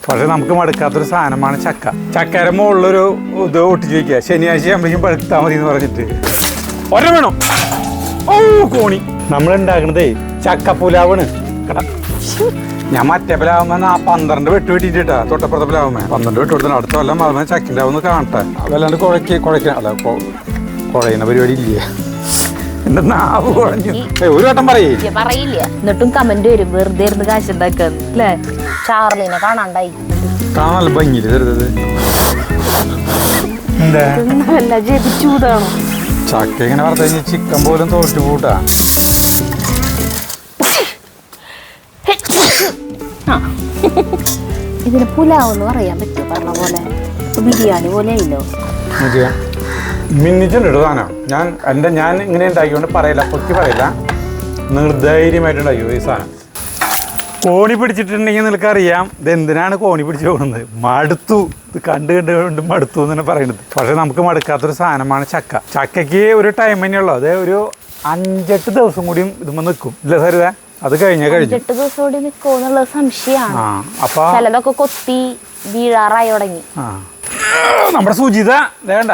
പക്ഷെ നമുക്ക് മടുക്കാത്തൊരു സാധനമാണ് ചക്ക. ചക്കയുടെ മുകളിലൊരു ഇത് ഒട്ടിച്ച് വയ്ക്കുക, ശനിയാഴ്ച ആകുമ്പോഴേക്കും പഴുത്താൽ മതി എന്ന് പറഞ്ഞിട്ട്. ഒരെണ്ണം വേണം. ഓ കോണി. നമ്മൾ ഉണ്ടാക്കണതേ ചക്ക പുലാവാണ്. കട ഞാൻ മറ്റേ പുലാവുമ്പോൾ 12 വെട്ട് വെട്ടിട്ടാ. തൊട്ടപ്പുറത്തെ പുലാവുമ്പോ 12 വെട്ട് കൊടുത്തണം. അടുത്ത കൊല്ലം അതുപോലെ ചക്കിൻ്റെ കാണട്ടെ. അതല്ലാണ്ട് കുഴയ്ക്കാൻ അല്ല കുഴയുന്ന പരിപാടി ഇല്ലേ. എന്റെ നാവ് കുഴഞ്ഞു. ഒരു വട്ടം പറയില്ല. എന്നിട്ടും കമന്റ് വരും വെറുതെ ഇരുന്ന് കാശുണ്ടാക്കാന്ന് അല്ലേ. ചാർലിനെ കാണാണ്ടായി. കാണാനല്ല ഭംഗിയില്ല ചെറുത്. എന്താ ചൂടാണോ ചക്ക ഇങ്ങനെ വറുത്ത് കഴിഞ്ഞാൽ ചിക്കൻ പോലും തോറ്റു കൂട്ടാ. ഇതിന് പുലാവെന്ന് പറയാൻ പറ്റുമോ? പറഞ്ഞ പോലെ ബിരിയാണി പോലെ ആയില്ലോ. മിന്നിച്ചുണ്ട് സാധനം. ഞാൻ ഇങ്ങനെ ഉണ്ടാക്കിക്കൊണ്ട് പറയില്ല, പൊക്കി പറയില്ല, നിർധൈര്യമായിട്ടുണ്ടാക്കിയോ ഈ സാധനം. കോണി പിടിച്ചിട്ടുണ്ടെങ്കിൽ നിനക്കറിയാം ഇത് എന്തിനാണ് കോണി പിടിച്ച് പോകുന്നത്. മടുത്തു, ഇത് കണ്ട് മടുത്തു എന്ന് തന്നെ പറയുന്നത്. പക്ഷെ നമുക്ക് മടുക്കാത്തൊരു സാധനമാണ് ചക്ക. ചക്കയ്ക്ക് ഒരു ടൈം തന്നെയുള്ളൂ. അത് ഒരു 5-8 ദിവസം കൂടിയും ഇതുമ്പോൾ നിൽക്കും ഇല്ല സരിത? അത് കഴിഞ്ഞു 8 ദിവസം കൂടി നിൽക്കുമെന്നുള്ള സംശയമാണ്. അപ്പൊ ചിലതൊക്കെ കൊത്തി വീഴാറായി തുടങ്ങി. നമ്മുടെ സുജിത വേണ്ട,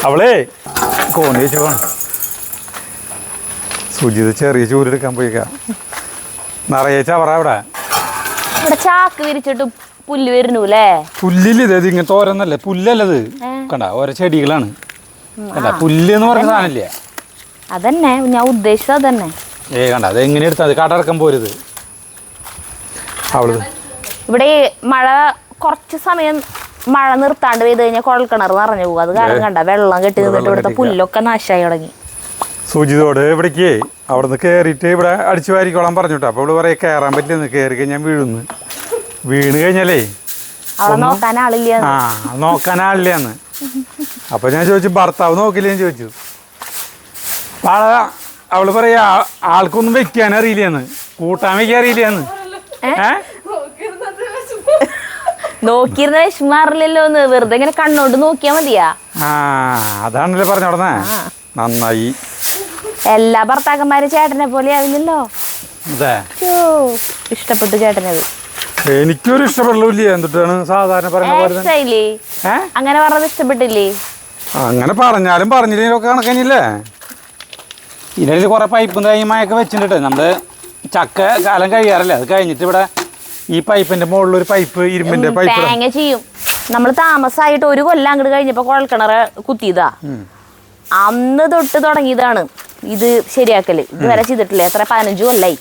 അവളേ കോണി വെച്ച് പോണം. സുജിത ചെറിയ ചൂരെടുക്കാൻ പോയിക്ക. നിറയെ ചവറ അവിടെ ചാക്ക് വിരിച്ചിട്ട് പുല്ല് വരുന്നു അല്ലേ. പുല്ലില്ല, ഇത് ഇങ്ങനത്തെ ഓരോന്നല്ലേ, പുല്ലല്ലത് കണ്ട ഓരോ ചെടികളാണ്. കണ്ട പുല്ല് എന്ന് പറഞ്ഞ സാധനമില്ലേ, അതന്നെ ഞാൻ ഉദ്ദേശിച്ചത്. അതന്നെ കണ്ട അത് എങ്ങനെ എടുത്താൽ കടറക്കം പോരുത്. അവള് ഇവിടെ മഴ കുറച്ച് സമയം മഴ നിർത്താണ്ട് പെയ്ത് കഴിഞ്ഞാൽ കുഴൽക്കിണർ നിറഞ്ഞു പോകും. അത് കാരണം കണ്ട വെള്ളം കെട്ടി നിന്നിട്ട് ഇവിടുത്തെ പുല്ലൊക്കെ നാശമായി തുടങ്ങി. സുജിതോട് ഇവിടേക്ക് അവിടെ നിന്ന് കയറിയിട്ട് ഇവിടെ അടിച്ചു വാരിക്കോളാൻ പറഞ്ഞിട്ടോ. അപ്പോൾ ഇവിടെ പറയാം കയറാൻ പറ്റില്ലെന്ന്, കയറി കഴിഞ്ഞാൽ വീണ് കഴിഞ്ഞാലേ അവിടെ നോക്കാൻ ആളില്ല. നോക്കാൻ ആളില്ലാന്ന്. അപ്പോൾ ഞാൻ ചോദിച്ചു ഭർത്താവ് നോക്കില്ലേന്ന് ചോദിച്ചു. അവള് പറയാ ആൾക്കൊന്നും വെക്കാൻ അറിയില്ലെന്ന്, കൂട്ടാൻ വെക്കാൻ അറിയില്ലെന്ന്. നോക്കിയിരുന്ന വിഷമാറില്ലല്ലോ എന്ന് വെറുതെ ഇങ്ങനെ കണ്ണോണ്ട് നോക്കിയാ മതിയാ. അതാണല്ലേ പറഞ്ഞോടനെ. നന്നായി. എല്ലാ ഭർത്താക്കന്മാരും ചേട്ടനെ പോലെ ആവില്ലല്ലോ. ഇഷ്ടപ്പെട്ടു ചേട്ടനത്. എനിക്കൊരു ഇഷ്ടപ്പെടില്ല. എന്തിട്ടാണ് സാധാരണ പറയുന്നത്? അങ്ങനെ പറഞ്ഞത് ഇഷ്ടപ്പെട്ടില്ലേ? അങ്ങനെ പറഞ്ഞാലും പറഞ്ഞില്ലെങ്കിലും ഒക്കെ കണക്കനില്ലേ. ഇതിൽ കുറെ പൈപ്പും തേങ്ങയൊക്കെ വെച്ചിട്ട് നമ്മള് ചക്ക കാലം കഴിയാറില്ല. അത് കഴിഞ്ഞിട്ട് ഇവിടെ ഈ പൈപ്പിന്റെ മുകളിലൊരു പൈപ്പ്, ഇരുമ്പിന്റെ പൈപ്പ് തേങ്ങ ചെയ്യും. നമ്മൾ താമസമായിട്ട് 1 കൊല്ലം അങ്ങോട്ട് കഴിഞ്ഞപ്പോ കുഴൽക്കിണർ കുത്തിയതാ. അന്ന് തൊട്ട് തുടങ്ങിയതാണ് ഇത് ശരിയാക്കല്. ഇതുവരെ ചെയ്തിട്ടില്ല. എത്ര 15 കൊല്ലായി.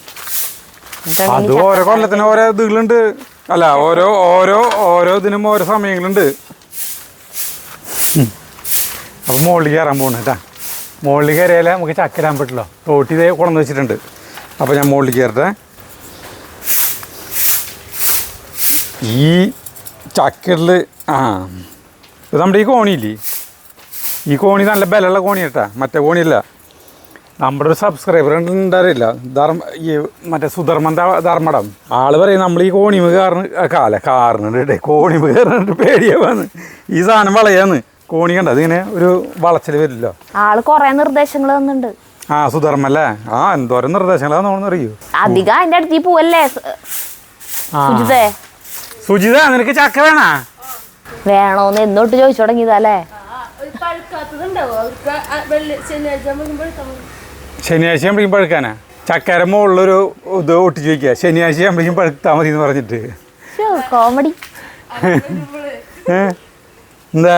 അത് ഓരോ കൊല്ലത്തിന് ഓരോ ഇതുകളുണ്ട്. അല്ല ഓരോ ഇതിനും ഓരോ സമയങ്ങളുണ്ട്. അപ്പൊ മുകളിൽ കയറാൻ പോകണം കേട്ടാ. മുകളിൽ കയറിയാലേ നമുക്ക് ചക്ക ഇടാൻ പറ്റില്ലോ. തോട്ടി ഇതേ കൊണ്ടു വെച്ചിട്ടുണ്ട്. അപ്പോൾ ഞാൻ മുകളിൽ കയറട്ടെ. ഈ ചക്കറിൽ ഇത് നമ്മുടെ ഈ കോണിയില്ലേ, ഈ കോണി നല്ല ബലമുള്ള കോണി കേട്ടാ, മറ്റേ കോണിയല്ല. നമ്മുടെ ഒരു സബ്സ്ക്രൈബർ ഉണ്ടാവില്ല, ഈ മറ്റേ ധർമ്മടം. ആള് പറയും നമ്മൾ ഈ കോണിമ കാറിനുണ്ട് കോണിമ കയറിട്ട് പേടിയാവാന്ന്. ഈ സാധനം വളയാന്ന്. കോണി കണ്ട അതിങ്ങനെ ഒരു വളച്ചിൽ വരില്ലോ. ആള് കൊറേ നിർദ്ദേശങ്ങൾ തന്നിട്ടുണ്ട്. സുധർമ്മല്ലേ? എന്തോരം നിർദ്ദേശങ്ങളാന്ന് അറിയൂ. അധികം അതിന്റെ അടുത്ത് പോവല്ലേ സുജിത, നിനക്ക് ചക്ക വേണോന്ന് എന്നോട്ട് ചോദിച്ചു തുടങ്ങിയതല്ലേ. ശനിയാഴ്ച ആകുമ്പോഴേക്കും പഴുക്കാനാ. ചക്കര മുകളിലൊരു ഇത് ഒട്ടിച്ച് വയ്ക്കുക, ശനിയാഴ്ച ആകുമ്പോഴേക്കും പഴുത്താൽ മതി എന്ന് പറഞ്ഞിട്ട്. കോമഡി. എന്താ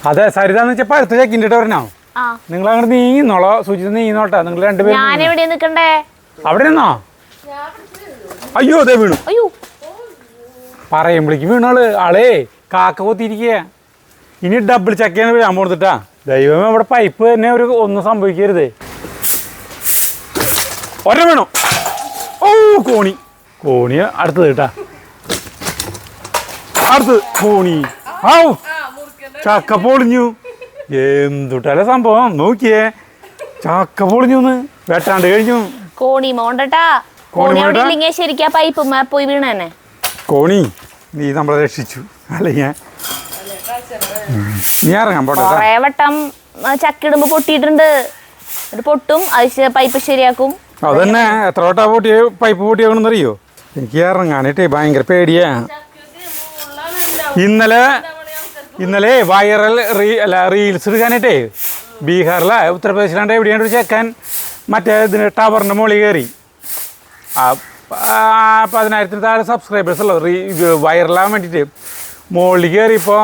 അതെ സരിതാന്ന് വെച്ചാൽ പഴുത്ത ചക്കിൻ്റെ പറഞ്ഞോ. നിങ്ങൾ അങ്ങോട്ട് നീങ്ങുന്നോളോ? സുജിത നീങ്ങുന്നോട്ടാ. നിങ്ങൾ രണ്ടുപേരും അവിടെ നിന്നോ? അയ്യോ അതെ വീണു. പറയുമ്പോഴേക്ക് വീണോള്. ആളേ കാക്ക കൊത്തിയിരിക്കുക. ഇനി ഡബിൾ ചക്കയാണ് വീഴാൻ കൊടുത്തിട്ടാ. ദൈവമേ അവിടെ പൈപ്പ് തന്നെ ഒന്നും സംഭവിക്കരുതേ. ഒരെണ്ണം വീണു. കോണി അടുത്തത് കേട്ടാ. അടുത്ത് കോണി. ചക്ക പൊളിഞ്ഞു. എന്തുട്ടല്ല സംഭവം നോക്കിയേ. ചക്ക പൊളിഞ്ഞു. വെട്ടാണ്ട് കഴിഞ്ഞു. കോണി മോണ്ടട്ടാ. ശരിക്കാ പൈപ്പ് പോയി വീണേ. കോണി നീ നമ്മളെ രക്ഷിച്ചു. അല്ലെങ്കിൽ നീ ഇറങ്ങാൻ പോട്ടെ. കൊറേ വട്ടം ചക്കിടുമ്പോ പൊട്ടിയിട്ടുണ്ട്. ഒരു പൊട്ടും അത് പൈപ്പ് ശരിയാക്കും. അതന്നെ എത്ര വട്ടാ പൈപ്പ് പൊട്ടിയാണെന്നറിയോ? എനിക്ക് ഇറങ്ങാനായിട്ടേ ഭയങ്കര പേടിയാ. ഇന്നലെ വൈറൽ റീൽസ് എടുക്കാനായിട്ടേ ബീഹാറിലെ ഉത്തർപ്രദേശിലാണ്ട് എവിടെയാണ് ഒരു ചെക്കൻ മറ്റേ ഇതിന് ടവറിൻ്റെ മുകളിൽ കയറി. 10,000 താഴെ സബ്സ്ക്രൈബേഴ്സ് ഉള്ളത് വൈറലാകാൻ വേണ്ടിയിട്ട് മുകളിൽ കയറിയപ്പോൾ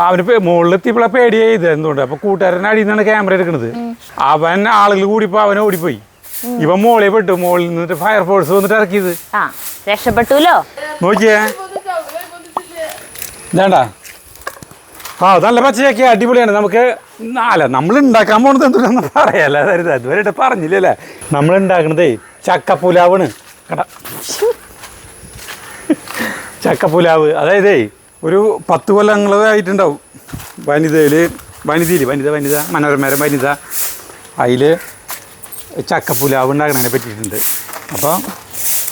അവന് മുകളിലെത്തിയപ്പോഴാണ് പേടിയായി. ഇത് എന്തുകൊണ്ട് അപ്പോൾ കൂട്ടുകാരൻ്റെ അടിയിൽ നിന്നാണ് ക്യാമറ എടുക്കുന്നത്. അവൻ ആളുകൾ കൂടിപ്പോൾ അവൻ ഓടിപ്പോയി. ഇവൻ മോളിൽ പെട്ടു. മോളിൽ നിന്നിട്ട് ഫയർഫോഴ്സ് വന്നിട്ട് ഇറക്കിയത്. രക്ഷപ്പെട്ടല്ലോ. നോക്കിയേ ഇതാണ്ടാ. നല്ല പച്ചയൊക്കെ അടിപൊളിയാണ്. നമുക്ക് നമ്മൾ ഉണ്ടാക്കാൻ പോണത് എന്തുകൊണ്ടെന്ന് പറയാല്ല. അതുവരെ പറഞ്ഞില്ലല്ലേ. നമ്മൾ ഉണ്ടാക്കണതേ ചക്കപ്പുലാവാണ്. ചക്കപ്പുലാവ് അതായത് ഒരു 10 കൊല്ലങ്ങളായിട്ടുണ്ടാവും. വനിത മനോരമ വനിത അതിൽ ചക്കപ്പുലാവ് ഉണ്ടാക്കണതിനെ പറ്റിയിട്ടുണ്ട്. അപ്പോൾ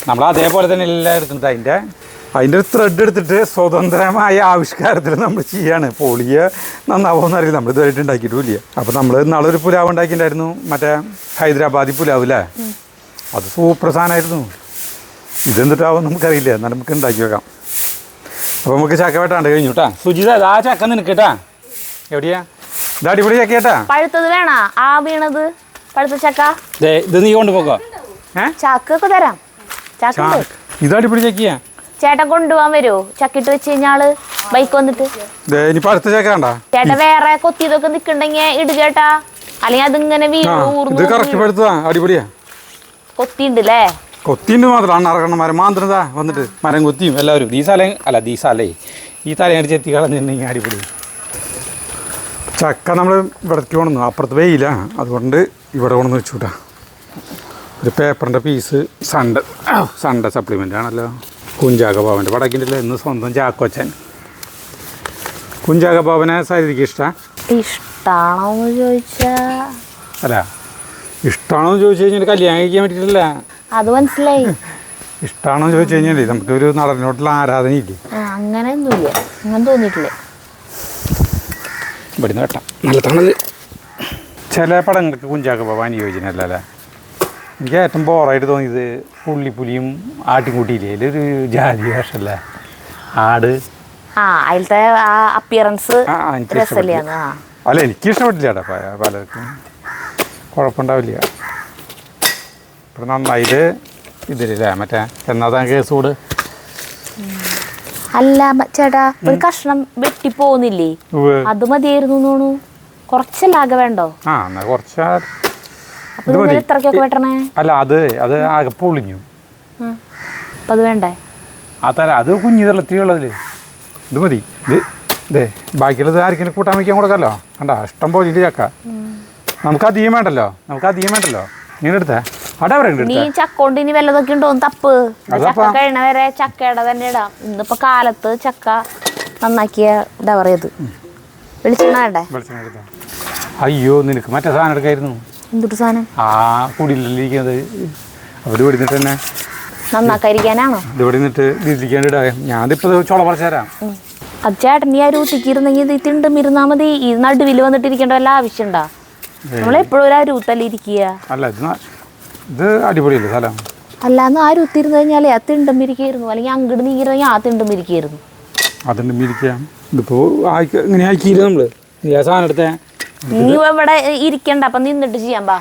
നമ്മൾ അതേപോലെ തന്നെ എല്ലാം എടുക്കുന്നത് അതിൻ്റെ ഒരു ത്രെഡ് എടുത്തിട്ട് സ്വതന്ത്രമായ ആവിഷ്കാരത്തിൽ നമ്മൾ ചെയ്യാണ്. പൊളിയ നന്നാവുമെന്ന് അറിയില്ല, നമ്മൾ ഇതുവരെയായിട്ട് ഉണ്ടാക്കിയിട്ടുമില്ല. അപ്പോൾ നമ്മൾ നാളൊരു പുലാവ് ഉണ്ടാക്കിയിട്ടുണ്ടായിരുന്നു, മറ്റേ ഹൈദരാബാദി പുലാവ് അല്ലേ. അത് സൂപ്പർ സാധനമായിരുന്നു. ഇതെന്തിട്ടാവും നമുക്കറിയില്ല, എന്നാൽ നമുക്ക് ഉണ്ടാക്കി വെക്കാം. അപ്പോൾ നമുക്ക് ചക്ക വെട്ടാണ്ട് കഴിഞ്ഞു കേട്ടാ. സുജിത ആ ചക്ക നിനക്ക് കേട്ടാ. എവിടെയാ? ഇത് അടിപൊളി ചക്ക കേട്ടാ. പഴുത്തത് വേണ ആ വീണത് പഴുത്ത ചക്ക. ഇത് നീ കൊണ്ടുപോക്കോ. ചക്കൊക്കെ തരാം. ഇത് അടിപൊളി ചക്കിയാ. ചേട്ടൻ കൊണ്ടുപോകാൻ വരുമോ? ചക്കിട്ട് വെച്ച് കഴിഞ്ഞാള് ബൈക്ക് വന്നിട്ട്. ഇനിയിപ്പോ അടുത്ത ചക്ക കണ്ടാ ചേട്ടൻ വേറെ കൊത്തിയതൊക്കെ നിക്കണ്ടെങ്കിൽ ഇടുകേട്ടാ, അല്ലെങ്കിൽ അതിങ്ങനെ അടിപൊളിയാ. കൊത്തിണ്ടല്ലേ? കൊത്തിണ്ട് മാത്രം അറക്കണമാരെ മാന്ത്രതാ വന്നിട്ട് മരം കൊത്തിയും എല്ലാവരും. ഈ തലയാണ് ചെത്തി കളഞ്ഞിട്ടുണ്ടെങ്കിൽ അടിപൊളി ചക്ക. നമ്മൾ ഇവിടേക്ക് കൊണ്ടുവന്നു, അപ്പുറത്ത് വെയില, അതുകൊണ്ട് ഇവിടെ കൊണ്ടുവന്ന് വെച്ചുകൂട്ടാ. ഒരു പേപ്പറിൻ്റെ പീസ് സൺഡേ സപ്ലിമെൻ്റ് ആണല്ലോ. കുഞ്ചാക്കബാബൻ്റെ പടക്കിൻ്റെ ഇന്ന് സ്വന്തം ചാക്കോച്ചൻ. കുഞ്ചാക്കബാബനെ സരിക്ക് ഇഷ്ടാണോന്ന് ചോദിച്ചാ അല്ല, ഇഷ്ടമാണോന്ന് ചോദിച്ചു കഴിഞ്ഞാൽ കല്യാണം കഴിക്കാൻ പറ്റിയിട്ടില്ല. അത് മനസ്സിലായി. ഇഷ്ടമാണോന്ന് ചോദിച്ചു കഴിഞ്ഞാൽ നമുക്കൊരു നടനോട്ടുള്ള ആരാധനയില്ലേ. അങ്ങനെയൊന്നുമില്ല, അങ്ങനെ തോന്നിയിട്ടില്ല. ഇവിടുന്ന് കേട്ടാ നല്ല തണല്. ചില പടങ്ങൾക്ക് കുഞ്ചാക്കബാബ അനുയോജ്യനല്ല അല്ലേ. എനിക്ക് ഏറ്റവും ബോറായിട്ട് തോന്നിയത് പുള്ളിപ്പുലിയും ആട്ടിൻകുട്ടിയില്ലേ, അതിലൊരു ജാതി വേഷമല്ലേ ആട്. അതിലത്തെ അപ്പിയറൻസ് അല്ല എനിക്ക് ഇഷ്ടപ്പെട്ടില്ല കേട്ടോ. പലർക്കും കുഴപ്പമുണ്ടാവില്ല. ഇപ്പം നന്നായിട്ട് ഇതിലല്ലേ മറ്റേ എന്നാ കേസ് കൂട്. അല്ല ചേട്ടാ, ഒരു കഷ്ണം വെട്ടി പോകുന്നില്ലേ, അത് മതിയായിരുന്നു തോന്നുന്നു. കുറച്ചല്ലാകെ വേണ്ടോ? എന്നാ കുറച്ച്. ഇത്രക്കൊക്കെ വെട്ടണേ? അല്ല അത് ആകെ പൊളിഞ്ഞു. അപ്പം അത് വേണ്ടേ? അത് കുഞ്ഞു തള്ളത്തിയുള്ളതില് ഇത് മതി. ഇതേ ബാക്കിയുള്ളത് ആർക്കെങ്കിലും കൂട്ടാൻ വയ്ക്കാൻ കൊടുക്കാമല്ലോ. കണ്ടാ ഇഷ്ടം പോലെ ചക്ക. നമുക്ക് അധികം വേണ്ടല്ലോ. ഇങ്ങനെ എടുത്തേ നീ ചക്ക കൊണ്ട് ഇനി വല്ലതൊക്കെ ഉണ്ടോ തപ്പ്. ചക്ക കഴിയണ വരെ ചക്കയുടെ തന്നെ ഇടാം. ഇന്നിപ്പോ കാലത്ത് ചക്ക നന്നാക്കിയ ഡവറിയത് വെളിച്ചെണ്ണ വേണ്ടേ? അയ്യോ, നിനക്ക് മറ്റേ സാധനം എടുക്കായിരുന്നു. എന്തൊരു സാധനം? കുടിയിലിരിക്കുന്നത് അവര് വെടിന്നിട്ട് തന്നെ നന്നാക്കാതിരിക്കാനാണോ? ഇത് വെടിന്നിട്ട് ഇതിരിക്കാണ്ടിടാ. ഞാനിപ്പോ ചോള പറിച്ചു തരാം. അത് ചേട്ടൻ ഈ അരൂത്തിക്കിരുന്നെങ്കിൽ ഇത് തിണ്ടും ഇരുന്നാ മതി. ഈ നടുവിൽ വന്നിട്ടിരിക്കേണ്ട വല്ല ആവശ്യമുണ്ടാ? നമ്മളെപ്പോഴും ഒരു അരൂത്തല്ല ഇരിക്കുക. അല്ല ഇത് അടിപൊളിയല്ലേ സ്ഥലം. അല്ലാന്ന് ആരൂത്തിരുന്ന് കഴിഞ്ഞാലേ ആ തിണ്ടും ഇരിക്കായിരുന്നു, അല്ലെങ്കിൽ അങ്ങോട്ട് നീങ്ങിരുന്നെങ്കിൽ ആ തിണ്ടും ഇരിക്കായിരുന്നു. അതുണ്ടും ഇരിക്കാം. ഇതിപ്പോ ഇങ്ങനെ ആക്കിയില്ല നമ്മള്. സാധനം എടുത്തേ. നീ ഇവിടെ ഇരിക്കണ്ട, അപ്പൊ നിന്നിട്ട് ചെയ്യാൻ പാ.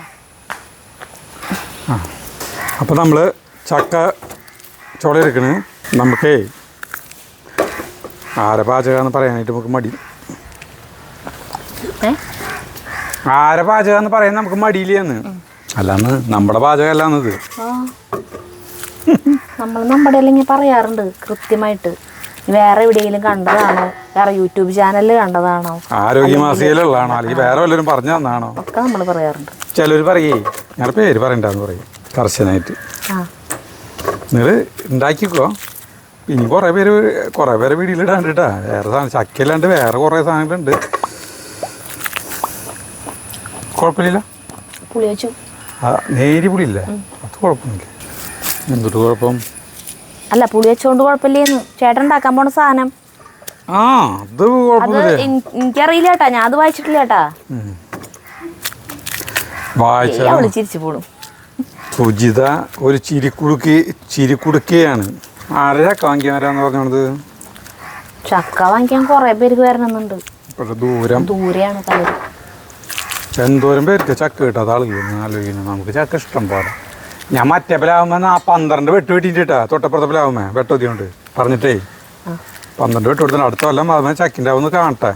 അപ്പൊ നമ്മള് ചക്ക ചോള എടുക്കണ്. നമുക്കേ ആരെ പാചകമെന്ന് പറയാനായിട്ട് നമുക്ക് മടി. ആരെ പാചകമെന്ന് പറയാൻ നമുക്ക് മടിയില്ലെന്ന്. അല്ലാന്ന് നമ്മുടെ പാചകം അല്ലാന്നത്. നമ്മൾ നമ്മുടെ അല്ലെങ്കിൽ പറയാറുണ്ട് കൃത്യമായിട്ട്. വേറെ എവിടെയെങ്കിലും കണ്ടതാണോ, വേറെ യൂട്യൂബ് ചാനലിൽ കണ്ടതാണോ, ആരോഗ്യമാസികയിലുള്ളതാണോ, അല്ലെങ്കിൽ വേറെ വല്ലവരും പറഞ്ഞു തന്നാണോ ഒക്കെ നമ്മൾ പറയാറുണ്ട്. ചിലർ പറയേ ഞങ്ങളുടെ പേര് പറയണ്ടെന്ന് പറയും കർശനായിട്ട്. നിങ്ങൾ ഉണ്ടാക്കിക്കോ. ഇനി കുറേ പേര് വീട്ടിലിടാണ്ട് കേട്ടാ. വേറെ സാധനം ചക്കയില്ലാണ്ട് വേറെ കുറേ സാധനങ്ങളുണ്ട്. കുഴപ്പമില്ല. പുളി വെച്ചു. നേരി പുളിയില്ലേ, അത് കുഴപ്പമില്ല. എന്തൊരു കുഴപ്പം? അല്ല, പുളി വെച്ചോണ്ട് കുഴപ്പമില്ലേന്ന്. ചേട്ടൻ ഉണ്ടാക്കാൻ പോണ സാധനം അത് കുഴപ്പമില്ല. എനിക്കറിയില്ല കേട്ടാ, ഞാൻ അത് വായിച്ചിട്ടില്ല കേട്ടാ. അവള് ചിരിച്ചു പോണു. സുജിത ഒരു ചിരിക്കുടുക്കുകയാണ്. ആരെ ചക്ക വാങ്ങിക്കാൻ വരാന്ന് പറഞ്ഞത്? ചക്ക വാങ്ങിക്കാൻ കൊറേ പേർക്ക് വരണമെന്നുണ്ട്. ദൂരെയാണ് പലരും. എന്തോരം പേർക്ക് ചക്ക കിട്ടാത്ത ആളുകളൊന്നും ആലോചിക്കുന്നു. നമുക്ക് ചക്ക ഇഷ്ടം പോലെ. ഞാൻ മറ്റേ പ്ലാവുമ്പോ 12 വെട്ട് വെട്ടിട്ടാ തൊട്ടപ്പുറത്തെ പ്ലാവുമ്പോ വെട്ടൊതിയുണ്ട് പറഞ്ഞിട്ടേ 12 വെട്ട് കൊടുത്താൽ അടുത്ത കൊല്ലം അതുപോലെ ചക്കിൻ്റെ ആവുന്ന കാണട്ടെ.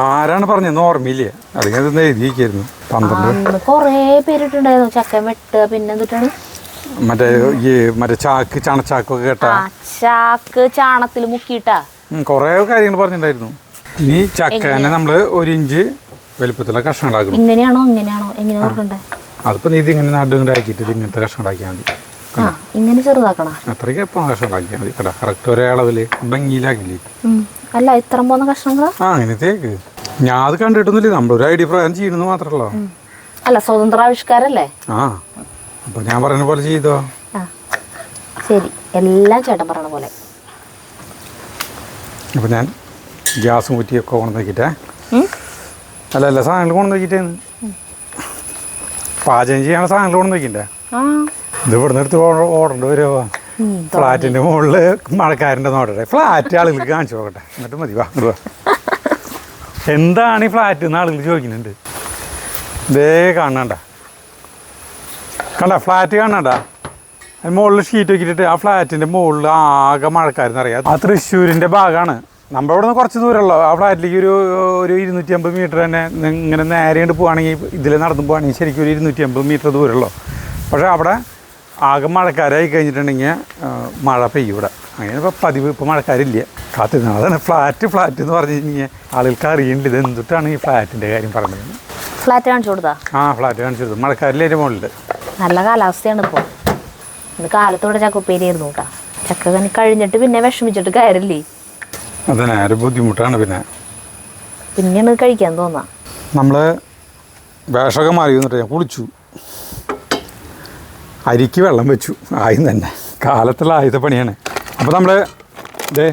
ആരാണ് പറഞ്ഞതെന്ന് ഓർമ്മയില്ല. അതിങ്ങനെ എഴുതിയിരിക്കായിരുന്നു 12. കൊറേ പേരിട്ടുണ്ടായിരുന്നു ചക്ക വെട്ടുക. പിന്നെ എന്തിട്ടാണ് മറ്റേ ചാക്ക് ചണച്ചാക്കൊക്കെ കേട്ടാ ചാക്ക് ചാണത്തിൽ മുക്കിയിട്ടാ കൊറേ കാര്യങ്ങൾ പറഞ്ഞിട്ടുണ്ടായിരുന്നു. ഇനി ചക്ക തന്നെ നമ്മള് 1 ഇഞ്ച് വലുപ്പത്തിലുള്ള കഷ്ണം ഉണ്ടാക്കണം. ഇങ്ങനെയാണോ ഇങ്ങനെയാണോ എങ്ങനെ നോക്കണ്ടേ? അതിപ്പോ നീ ഇതിങ്ങനെ നടുണ്ടാക്കിയിട്ട് ഇങ്ങനത്തെ കഷ്ണം ഉണ്ടാക്കിയാൽ മതി. ഇങ്ങനെ ചെറുതാക്കണം. അത്രയ്ക്ക് എപ്പോൾ കഷ്ണം ഉണ്ടാക്കിയാൽ മതി. കേട്ടോ കറക്റ്റ് ഒരേ അളവില് ഭംഗിയിലാക്കില്ലേ? അല്ല ഇത്ര പോകുന്ന കഷ്ണങ്ങളാ അങ്ങനത്തേക്ക് ഞാൻ അത് കണ്ടിട്ടൊന്നുമില്ല. നമ്മളൊരു ഐഡിയ പ്രകാരം ചെയ്യുന്നത് മാത്രമല്ലോ. അല്ല സ്വതന്ത്രാവിഷ്കാരല്ലേ? അപ്പൊ ഞാൻ പറയുന്ന പോലെ ചെയ്തോ. ശരി, എല്ലാം ചേട്ടൻ പറയണ പോലെ. അപ്പൊ ഞാൻ ഗ്യാസും കുറ്റിയൊക്കെ കൊണ്ടു നോക്കിട്ടേ അല്ല എല്ലാ സാധനങ്ങളും കൊണ്ടു നോക്കിട്ടേന്ന് പാചകം ചെയ്യാനുള്ള സാധനങ്ങൾ കൊണ്ടു നോക്കിണ്ടേ. ഇത് ഇവിടുന്ന് എടുത്ത് ഓടേണ്ടി വരുമോ? ഫ്ലാറ്റിന്റെ മുകളില് മഴക്കാരൻ്റെ നോടട്ടെ. ഫ്ലാറ്റ് ആളുകൾക്ക് കാണിച്ചു നോക്കട്ടെ, എന്നിട്ട് മതി. വാ എന്താണ് ഈ ഫ്ലാറ്റ് എന്ന് ആളുകൾ ചോദിക്കുന്നുണ്ട്. ഇതേ കാണണ്ട ഫ്ലാറ്റ് കാണണ്ട. അതിന് മുകളിൽ ഷീറ്റ് വെക്കിയിട്ട് ആ ഫ്ലാറ്റിൻ്റെ മുകളിൽ ആകെ മഴക്കാരെന്നറിയാം. ആ തൃശ്ശൂരിൻ്റെ ഭാഗമാണ്. നമ്മുടെ ഇവിടെ നിന്ന് കുറച്ച് ദൂരമുള്ളൂ. ആ ഫ്ലാറ്റിലേക്ക് ഒരു 250 മീറ്റർ തന്നെ ഇങ്ങനെ നേരെ കൊണ്ട് പോവുകയാണെങ്കിൽ ഇതിൽ നടന്നു പോവുകയാണെങ്കിൽ ശരിക്കും ഒരു 250 മീറ്റർ ദൂരമുള്ളൂ. പക്ഷേ അവിടെ ആകെ മഴക്കാരായി കഴിഞ്ഞിട്ടുണ്ടെങ്കിൽ മഴ പെയ്യും ഇവിടെ. അങ്ങനെ ഇപ്പോൾ പതിവ് ഇപ്പോൾ മഴക്കാരില്ല. കാത്തിരുന്നത് അതാണ് ഫ്ലാറ്റ് എന്ന് പറഞ്ഞു കഴിഞ്ഞാൽ ആളുകൾക്ക് അറിയണില്ല ഇത് എന്തിട്ടാണ് ഈ ഫ്ലാറ്റിൻ്റെ കാര്യം പറഞ്ഞത്. ഫ്ലാറ്റ് കാണിച്ചു കൊടുത്താ? ഫ്ലാറ്റ് കാണിച്ചു കൊടുത്തു. മഴക്കാരില്ല അതിൻ്റെ മുകളിൽ. നല്ല കാലാവസ്ഥയാണ് ഇപ്പോൾ. ഇന്ന് കാലത്തോടെ ചക്ക ഉപ്പേരിയായിരുന്നു കേട്ടോ. ചക്ക കഴിഞ്ഞിട്ട് പിന്നെ വിഷമിച്ചിട്ട് കയറില്ലേ? അതന്നെ ഒരു ബുദ്ധിമുട്ടാണ്. പിന്നെയാണ് കഴിക്കാൻ തോന്നാ. നമ്മൾ വേഷമൊക്കെ മാറി വന്നിട്ട് ഞാൻ കുളിച്ചു, അരിക്ക് വെള്ളം വെച്ചു. ആയും തന്നെ കാലത്തുള്ള ആയുധ പണിയാണ്. അപ്പോൾ നമ്മൾ ഇതേ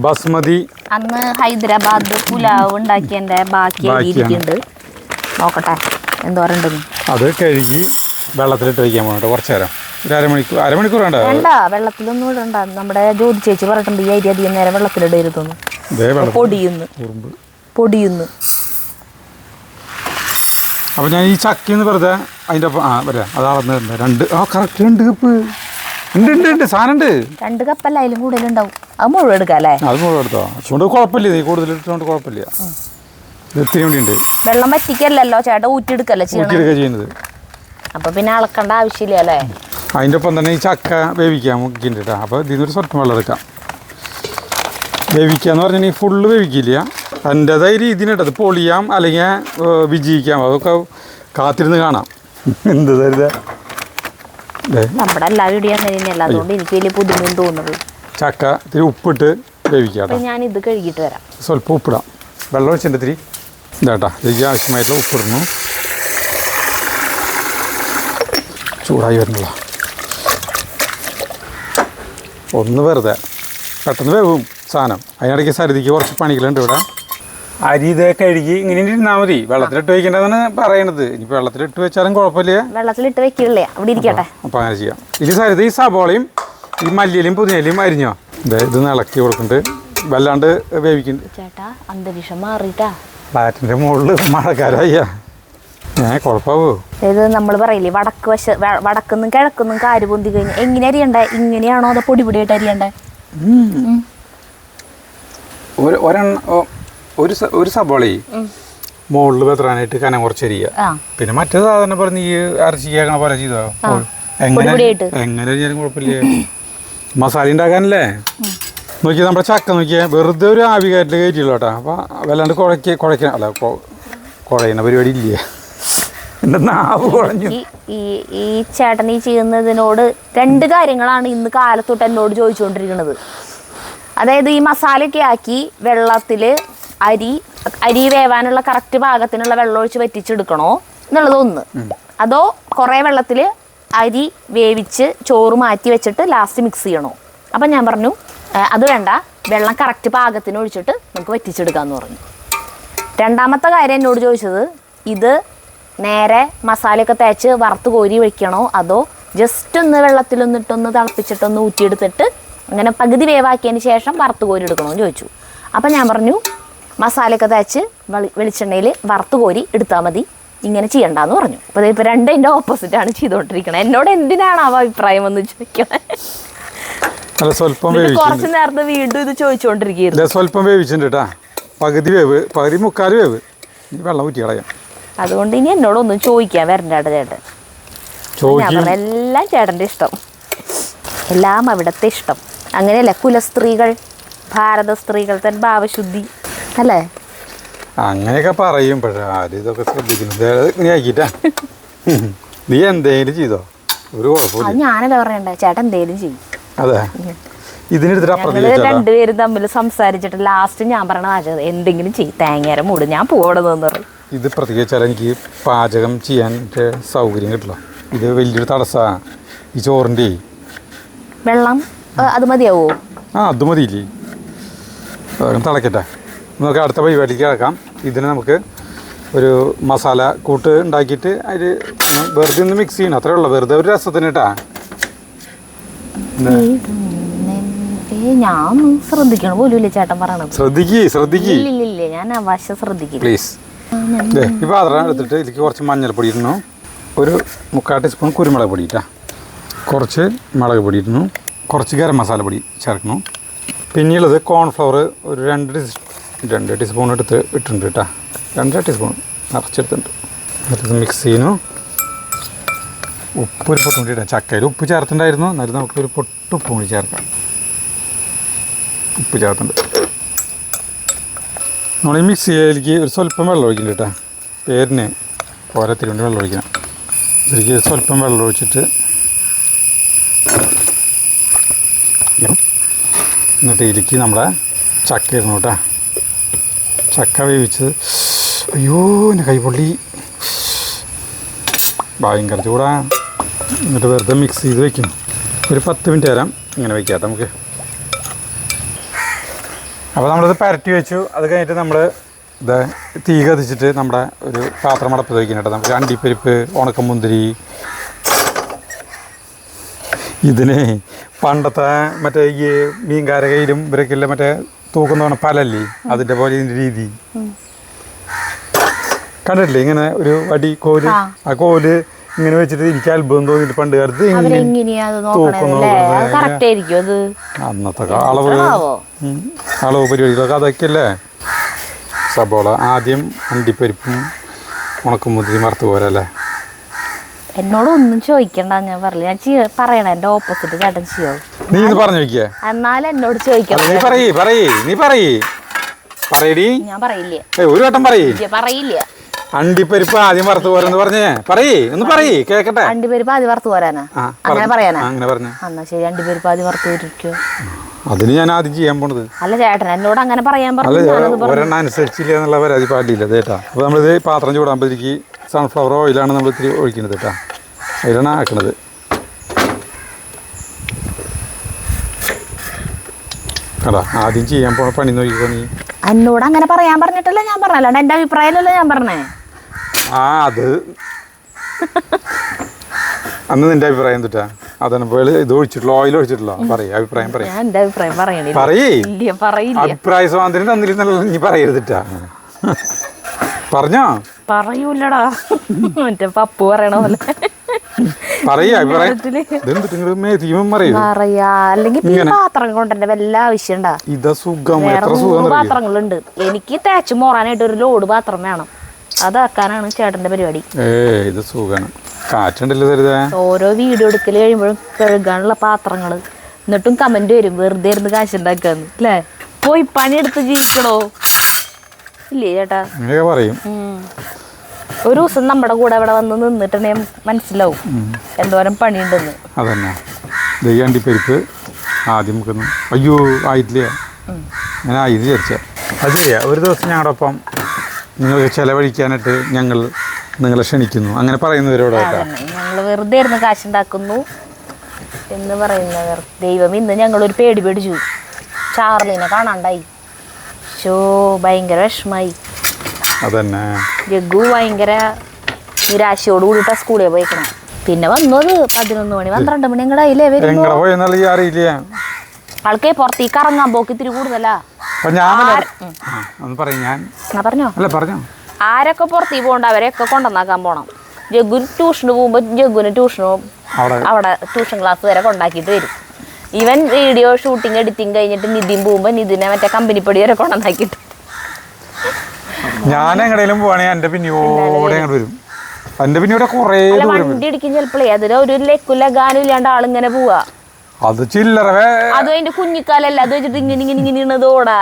ബസ്മതി അന്ന് ഹൈദരാബാദ് പുലാവ് ഉണ്ടാക്കിയതിൻ്റെ ബാക്കി ഇരിക്കുന്നുണ്ട്. നോക്കട്ടെ എന്തോരണ്ടെന്ന്. അത് കഴുകി വെള്ളത്തിലിട്ട് വയ്ക്കാൻ പോകട്ടെ കുറച്ച് നേരം. ഒരു അരമണിക്കൂർ വേണ്ട. വെള്ളത്തിലൊന്നും ഇടണ്ട. നമ്മുടെ ജ്യോതി ചേച്ചി പറഞ്ഞിട്ടുണ്ട് ഈ അരി അധികം നേരം വെള്ളത്തിലിടരുതെന്ന്. പൊടിയുന്നു. അപ്പോൾ ഞാൻ ഈ ചക്കന്ന് വെറുതെ അതിൻ്റെ വരാം. അത് അളന്ന് 2 കറക്റ്റ് 2 കപ്പ് ഉണ്ട്. സാധനം ഉണ്ട്. 2 കപ്പല്ല അതിലും കൂടുതലുണ്ടാവും. അത് മുഴുവൻ എടുക്കാം അല്ലേ? അത് മുഴുവൻ എടുത്തോ. അതുകൊണ്ട് കുഴപ്പമില്ല. നീ കൂടുതൽ ഇട്ടുകൊണ്ട് കുഴപ്പമില്ല. ഇത് ഇത്തിരി വേണ്ടി ഉണ്ട്. വെള്ളം വറ്റിക്കല്ലോ ചേട്ടാ, ഊറ്റിയെടുക്കല്ലേ ചെയ്യുന്നത്. അപ്പൊ പിന്നെ അളക്കേണ്ട ആവശ്യമില്ല അല്ലേ? അതിൻ്റെ ഒപ്പം തന്നെ ഈ ചക്ക വേവിക്കാൻ മുക്കിണ്ടിട്ടാ. അപ്പോൾ ഇതിനൊരു സ്വല്പം വെള്ളം എടുക്കാം. വേവിക്കുക എന്ന് പറഞ്ഞാൽ ഫുള്ള് വേവിക്കില്ല. അതിൻ്റെതായ രീതിയിലിട്ടത് പൊളിയാം അല്ലെങ്കിൽ വിജയിക്കാം. അതൊക്കെ കാത്തിരുന്ന് കാണാം. എന്ത് തരുത നമ്മുടെ എല്ലാ വീഡിയോ അങ്ങനെ തന്നെയല്ല. അതുകൊണ്ട് എനിക്ക് വലിയ ബുദ്ധിമുട്ട് തോന്നുന്നത്. ചക്ക ഇത്തിരി ഉപ്പിട്ട് വേവിക്കാം. ഞാൻ ഇത് കഴുകിയിട്ട് വരാം. സ്വല്പം ഉപ്പിടാം. വെള്ളം ഒഴിച്ചിട്ട് ഇത്തിരി ഇതാട്ടാ. ഇതിലേക്ക് ആവശ്യമായിട്ടുള്ള ഉപ്പിടുന്നു. ചൂടായി വരുന്നില്ല. ഒന്ന് വെറുതെ പെട്ടെന്ന് വേവും സാധനം. അതിനിടയ്ക്ക് സരിതിക്ക് കുറച്ച് പണികളുണ്ട് ഇവിടെ. അരി ഇത് കഴുകി ഇങ്ങനെ ഇരുന്നാൽ മതി. വെള്ളത്തിലിട്ട് വെക്കേണ്ടതാണ് പറയണത്. ഇനിയിപ്പോൾ വെള്ളത്തിലിട്ട് വെച്ചാലും കുഴപ്പമില്ല. വെള്ളത്തിലിട്ട് വെക്കില്ലേ, അവിടെ ഇരിക്കട്ടെ. അപ്പോൾ അങ്ങനെ ചെയ്യാം. ഇനി സരിത ഈ സബോളയും ഈ മല്ലിയിലും പുതിനയിലും അരിഞ്ഞോ. ഇത് ഇളക്കി കൊടുക്കുന്നുണ്ട്. വല്ലാണ്ട് വേവിക്കുന്നുണ്ട്. ചേട്ടാ അന്തരീക്ഷം മാറിയിട്ടാ. ഫ്ലാറ്റിൻ്റെ മുകളിൽ മഴക്കാരായ കുഴപ്പമാവോ? ഇത് നമ്മൾ പറയില്ലേ വടക്കുന്നും കിഴക്കുന്നും കാര് പൊന്തി കഴിഞ്ഞാൽ എങ്ങനെ അരിയണ്ടേ? ഇങ്ങനെയാണോ അതോ പൊടിയായിട്ട് അരിയണ്ടേ? ഒരു സബോള മുകളിൽ വെത്രാനായിട്ട് കനം കുറച്ചരിയ. പിന്നെ മറ്റേ സാധനം പറഞ്ഞ് ഈ അരച്ചിക്കണ പോലെ ചെയ്തോ. എങ്ങനെ അരിഞ്ഞാലും കുഴപ്പമില്ല. മസാല ഉണ്ടാക്കാനല്ലേ. നോക്കിയാൽ നമ്മുടെ ചക്ക നോക്കിയാൽ വെറുതെ ഒരു ആവി കയറ്റിൽ കയറ്റില്ലോ കേട്ടോ. അപ്പോൾ വല്ലാണ്ട് കുഴയ്ക്കാൻ അല്ല കുഴയുന്ന പരിപാടി ഇല്ലേ. എൻ്റെ നാവ് കുഴഞ്ഞു. ഈ ചേട്ടൻ ഈ ചെയ്യുന്നതിനോട് 2 കാര്യങ്ങളാണ് ഇന്ന് കാലത്തൊട്ട് എന്നോട് ചോദിച്ചുകൊണ്ടിരിക്കുന്നത്. അതായത് ഈ മസാലയൊക്കെ ആക്കി വെള്ളത്തിൽ അരി വേവാനുള്ള കറക്റ്റ് പാകത്തിനുള്ള വെള്ളം ഒഴിച്ച് വറ്റിച്ചെടുക്കണോ എന്നുള്ളത് ഒന്ന്. അതോ കുറേ വെള്ളത്തിൽ അരി വേവിച്ച് ചോറ് മാറ്റി വെച്ചിട്ട് ലാസ്റ്റ് മിക്സ് ചെയ്യണോ? അപ്പം ഞാൻ പറഞ്ഞു അത് വേണ്ട, വെള്ളം കറക്റ്റ് പാകത്തിന് ഒഴിച്ചിട്ട് നമുക്ക് വറ്റിച്ചെടുക്കാമെന്ന് പറഞ്ഞു. രണ്ടാമത്തെ കാര്യം എന്നോട് ചോദിച്ചത് ഇത് നേരെ മസാലയൊക്കെ തേച്ച് വറുത്ത് കോരി വെക്കണോ അതോ ജസ്റ്റ് ഒന്ന് വെള്ളത്തിലൊന്നിട്ടൊന്ന് തിളപ്പിച്ചിട്ടൊന്ന് ഊറ്റിയെടുത്തിട്ട് അങ്ങനെ പകുതി വേവാക്കിയതിന് ശേഷം വറുത്ത് കോരി എടുക്കണമെന്ന് ചോദിച്ചു. അപ്പം ഞാൻ പറഞ്ഞു മസാലയൊക്കെ തേച്ച് വെളിച്ചെണ്ണയിൽ വറുത്ത് കോരി എടുത്താൽ മതി, ഇങ്ങനെ ചെയ്യണ്ടെന്ന് പറഞ്ഞു. അപ്പോൾ ഇപ്പോൾ രണ്ടിൻ്റെ ഓപ്പോസിറ്റാണ് ചെയ്തുകൊണ്ടിരിക്കുന്നത്. എന്നോട് എന്തിനാണ് ആ അഭിപ്രായം എന്ന് ചോദിക്കണേ. കുറച്ച് നേരത്തെ വീണ്ടും ഇത് ചോദിച്ചുകൊണ്ടിരിക്കുകയായിരുന്നു. സ്വല്പം വേവിച്ചിട്ടുണ്ട് കേട്ടാ, പകുതി മുക്കാൽ വേവ്, വെള്ളം ഊറ്റി കളയാം. അതുകൊണ്ട് ഇനി എന്നോടൊന്നും ചോദിക്കാൻ വരണ്ട ചേട്ടൻ. ഞാൻ പറഞ്ഞ എല്ലാം ചേട്ടൻ്റെ ഇഷ്ടം, എല്ലാം അവിടുത്തെ ഇഷ്ടം. അങ്ങനെയല്ലേ കുലസ്ത്രീകൾ, ഭാരത സ്ത്രീകൾ തൻ ഭാവശുദ്ധി അല്ലേ? അങ്ങനെയൊക്കെ പറയും. പക്ഷെ ആരും ഇതൊക്കെ ശ്രദ്ധിക്കുന്നു. നീ എന്തേലും ചെയ്തോ, ഒരു കുഴപ്പമില്ല. അത് ഞാനല്ല പറയണ്ടേ, ചേട്ടൻ എന്തേലും ചെയ്യും. അതെ, ഇതിനെടുത്തിട്ട് രണ്ടുപേരും തമ്മിൽ സംസാരിച്ചിട്ട് ലാസ്റ്റ് ഞാൻ പറയണ എന്തെങ്കിലും ചെയ്യും, തേങ്ങേരം മൂട്, ഞാൻ പോകണമെന്ന് പറയും. ഇത് പ്രത്യേകിച്ചാൽ എനിക്ക് പാചകം ചെയ്യാൻ സൗകര്യം കിട്ടില്ല. ഇത് വലിയൊരു തടസ്സമാണ് ഈ ചോറിൻ്റെ. വെള്ളം അത് മതിയാവോ? അത് മതിയില്ലേ, തിളക്കട്ടെ. നമുക്ക് അടുത്ത പരിപാടിക്ക് കിടക്കാം. ഇതിന് നമുക്ക് ഒരു മസാല കൂട്ട് ഉണ്ടാക്കിയിട്ട് അതിൽ വെറുതെ ഒന്ന് മിക്സ് ചെയ്യണം, അത്രേ ഉള്ളൂ. വെറുതെ ഒരു രസത്തിന് കേട്ടാ. ഞാൻ ശ്രദ്ധിക്കണം പോലും ഇല്ല ചേട്ടൻ പറയണത്. ശ്രദ്ധിക്കേ ഇല്ല, ഞാൻ അവശ്യം ശ്രദ്ധിക്കും പ്ലീസ്. ഈ പാത്രം എടുത്തിട്ട് ഇതിലേക്ക് കുറച്ച് മഞ്ഞൾപ്പൊടി ഇടണം, ഒരു 3/4 ടീസ്പൂൺ കുരുമുളക് പൊടി ഇട്ടാ, കുറച്ച് മുളക് പൊടി ഇടണം, കുറച്ച് ഗരം മസാല പൊടി ചേർക്കണം. പിന്നെയുള്ളത് കോൺഫ്ലവർ ഒരു 2 ടീസ്പൂൺ ഇട്ടിട്ടുണ്ട് കേട്ടോ, 2 ടീസ്പൂൺ നിറച്ചെടുത്തിട്ടുണ്ട്. എന്നിട്ട് മിക്സ് ചെയ്യുന്നു. ഉപ്പ് ഒരു പൊട്ടും കൂടി ഇടാം. ചക്കയിൽ ഉപ്പ് ചേർത്തിട്ടുണ്ടായിരുന്നു, എന്നാലും നമുക്കൊരു ഉപ്പ് കൂടി ചേർക്കാം. ഉപ്പ് ചേർത്തിട്ടുണ്ട്. നമ്മൾ ഈ മിക്സ് ചെയ്യലേക്ക് ഒരു സ്വല്പം വെള്ളം ഒഴിക്കുന്നുണ്ട് കേട്ടോ, പേരിന് പോരത്തിന് വേണ്ടി വെള്ളം ഒഴിക്കണം. ഇതിലേക്ക് സ്വല്പം വെള്ളം ഒഴിച്ചിട്ട് എന്നിട്ട് ഇതിലേക്ക് നമ്മുടെ ചക്ക ഇടണം കേട്ടോ. ചക്ക വേവിച്ചത്. അയ്യോ എൻ്റെ കൈപൊള്ളി, ഭയങ്കര ചൂടാ. എന്നിട്ട് വെറുതെ മിക്സ് ചെയ്ത് വയ്ക്കണം. ഒരു 10 മിനിറ്റ് നേരം ഇങ്ങനെ വയ്ക്കാം നമുക്ക്. അപ്പോൾ നമ്മളിത് പരട്ടി വെച്ചു. അത് കഴിഞ്ഞിട്ട് നമ്മൾ ഇത് തീ കത്തിച്ചിട്ട് നമ്മുടെ ഒരു പാത്രം അടപ്പ് വയ്ക്കണം കേട്ടോ. നമുക്ക് അണ്ടിപ്പരിപ്പ്, ഉണക്കമുന്തിരി, ഇതിന് പണ്ടത്തെ മറ്റേ ഈ മീൻകാരകയിലും ഇവരൊക്കെയില്ല മറ്റേ തൂക്കുന്ന പലല്ലേ, അതിൻ്റെ പോലെ ഇതിൻ്റെ രീതി കണ്ടിട്ടില്ലേ? ഇങ്ങനെ ഒരു കോല്, ആ കോല് ഇങ്ങനെ വെച്ചിട്ട് എനിക്ക് അത്ഭുതം തോന്നിയിട്ട് പണ്ട് കാലത്ത് അന്നത്തെ അളവ് പരിപാടികളൊക്കെ അതൊക്കെ അല്ലേ. സബോള ആദ്യം അണ്ടിപ്പരിപ്പും ഉണക്കമുന്തിരി വറുത്ത് പോരല്ലേ. എന്നോടൊന്നും ചോദിക്കണ്ട, ഞാൻ പറഞ്ഞില്ല, ഞാൻ പറയണ എന്റെ ഓപ്പോസിറ്റ് ചേട്ടൻ ചെയ്യോ. നീ ഇത് പറഞ്ഞു നോക്കിയേ, എന്നാലും എന്നോട് ചോദിക്കണം. നീ പറയടി. ഞാൻ പറയില്ല, ഒരു വട്ടം പറയില്ല. അണ്ടിപ്പരിപ്പ് ആദ്യം വറുത്ത് പോരെന്ന് പറഞ്ഞേ, ഒന്ന് കേക്കട്ടെ. അണ്ടിപ്പരിപ്പ് ആദ്യം വറുത്ത് പോരാനാ, അങ്ങനെ പറയാനാ? അങ്ങനെ പറഞ്ഞു. എന്നാ ശരി, അണ്ടിപ്പരിപ്പ് ആദ്യം വറുത്ത് പോയിരിക്കോ. അതിന് ഞാൻ ആദ്യം ചെയ്യാൻ പോണത്. അല്ല ചേട്ടൻ എന്നോട് അങ്ങനെ പറയാൻ പറഞ്ഞു. ഒരെണ്ണം അനുസരിച്ചില്ല എന്നുള്ള പരാതി പാടില്ല കേട്ടാ. അപ്പോൾ നമ്മളിത് പാത്രം ചൂടാകുമ്പോഴേക്ക് സൺഫ്ലവർ ഓയിലാണ് നമ്മൾ ഇത്തിരി ഒഴിക്കുന്നത് കേട്ടോ, അതിലാണ് ആക്കണത്. അതാ ആദ്യം ചെയ്യാൻ പോണ പണി നോക്കിക്കോ നീ. എന്നോട് അങ്ങനെ പറയാൻ പറഞ്ഞിട്ടല്ല ഞാൻ പറഞ്ഞല്ലാണ്ട് എൻ്റെ അഭിപ്രായമല്ലല്ലോ ഞാൻ പറഞ്ഞേ. അത് അന്ന് നിന്റെ അഭിപ്രായം തെറ്റാ. അതാണ് ഇത് ഒഴിച്ചിട്ടുള്ള ഓയിൽ ഒഴിച്ചിട്ടുള്ള അഭിപ്രായം ഞാൻ എൻ്റെ അഭിപ്രായം പറയണേ. അഭിപ്രായ സ്വാതന്ത്ര്യം തന്നിരുന്നല്ലോ, നീ പറയരുതിട്ടാ. പറഞ്ഞോ? പറയൂലടാ, മറ്റേ പപ്പു പറയണ പോലെ പറയാ. അല്ലെങ്കിൽ പാത്രം കൊണ്ടെന്റെ വല്ല ആവശ്യം പാത്രങ്ങളുണ്ട്. എനിക്ക് തേച്ച് മോറാനായിട്ട് ഒരു ലോഡ് പാത്രം വേണം, അതാക്കാനാണ് ചേട്ടന്റെ പരിപാടി. ഓരോ വീഡിയോ എടുക്കല് കഴിയുമ്പോഴും കഴുകാനുള്ള പാത്രങ്ങള്, എന്നിട്ടും കമന്റ് വരും വെറുതെ ഇരുന്ന് കാശുണ്ടാക്കാന്ന് അല്ലേ. പോയി പണിയെടുത്ത് ജീവിക്കണോ ഇല്ലേ ചേട്ടാ? പറയും. ഒരു ദിവസം നമ്മുടെ കൂടെ ഇവിടെ വന്ന് നിന്നിട്ടുണ്ടെങ്കിൽ മനസ്സിലാവും എന്തോരം പണിയുണ്ടെന്ന്. അതന്നെ. അണ്ടിപ്പരിപ്പ് ആദ്യം വെക്കുന്നു. അയ്യോ ആയിട്ടില്ല, ഞാൻ ആയത് വിചാരിച്ച. അത് ചെയ്യാം. ഒരു ദിവസം ഞങ്ങളോടൊപ്പം നിങ്ങൾക്ക് ചിലവഴിക്കാനായിട്ട് ഞങ്ങൾ നിങ്ങളെ ക്ഷണിക്കുന്നു, അങ്ങനെ പറയുന്നവരോട്. ഞങ്ങൾ വെറുതെ ഇരുന്ന് കാശുണ്ടാക്കുന്നു എന്ന് പറയുന്നവർ. ദൈവം, ഇന്ന് ഞങ്ങളൊരു പേടി പേടിച്ചു. ചാർലിനെ കാണാണ്ടായി. ഭയങ്കര വിഷമായി. അതന്നെ. ജഗ്ഗു ഭയങ്കര നിരാശയോട് കൂടിയിട്ടാ സ്കൂളിൽ പോയിക്കണം. പിന്നെ വന്നത് 11 മണി 12 മണി എങ്ങടെ ആയില്ലേ വരുമ്പോ. ആൾക്കേ പുറത്തേക്ക് ഇറങ്ങാൻ പോക്ക് ഇത്തിരി കൂടുതലാ. പറഞ്ഞോ. ആരൊക്കെ പുറത്തേക്ക് പോകണ്ട അവരെയൊക്കെ കൊണ്ടുവന്നാക്കാൻ പോണം. ജഗ്ഗുന് ട്യൂഷന് പോകുമ്പോ ജഗ്ഗുന് അവിടെ ട്യൂഷൻ ക്ലാസ് വരെ കൊണ്ടാക്കിയിട്ട് വരും. ഇവൻ വീഡിയോ ഷൂട്ടിങ് എഡിറ്റിങ് കഴിഞ്ഞിട്ട് നിതിൻ പോകുമ്പോ നിതിനെ മറ്റേ കമ്പനിപ്പടി വരെ കൊണ്ടുവന്നാക്കിട്ട്. ഞാൻ എങ്ങടെയും പോവാണെങ്കിൽ എന്റെ പിന്നോടെ വരും. വണ്ടി ഇടിക്കും ചിലപ്പോഴേ. അതിന് ഒരു ലഗാനും ഇല്ലാണ്ട് ആളിങ്ങനെ പോവാ. അത് ചില്ലറ അതും അതിന്റെ കുഞ്ഞിക്കാലല്ല. അത് വെച്ചിട്ട് ഇങ്ങനെ ഓടാ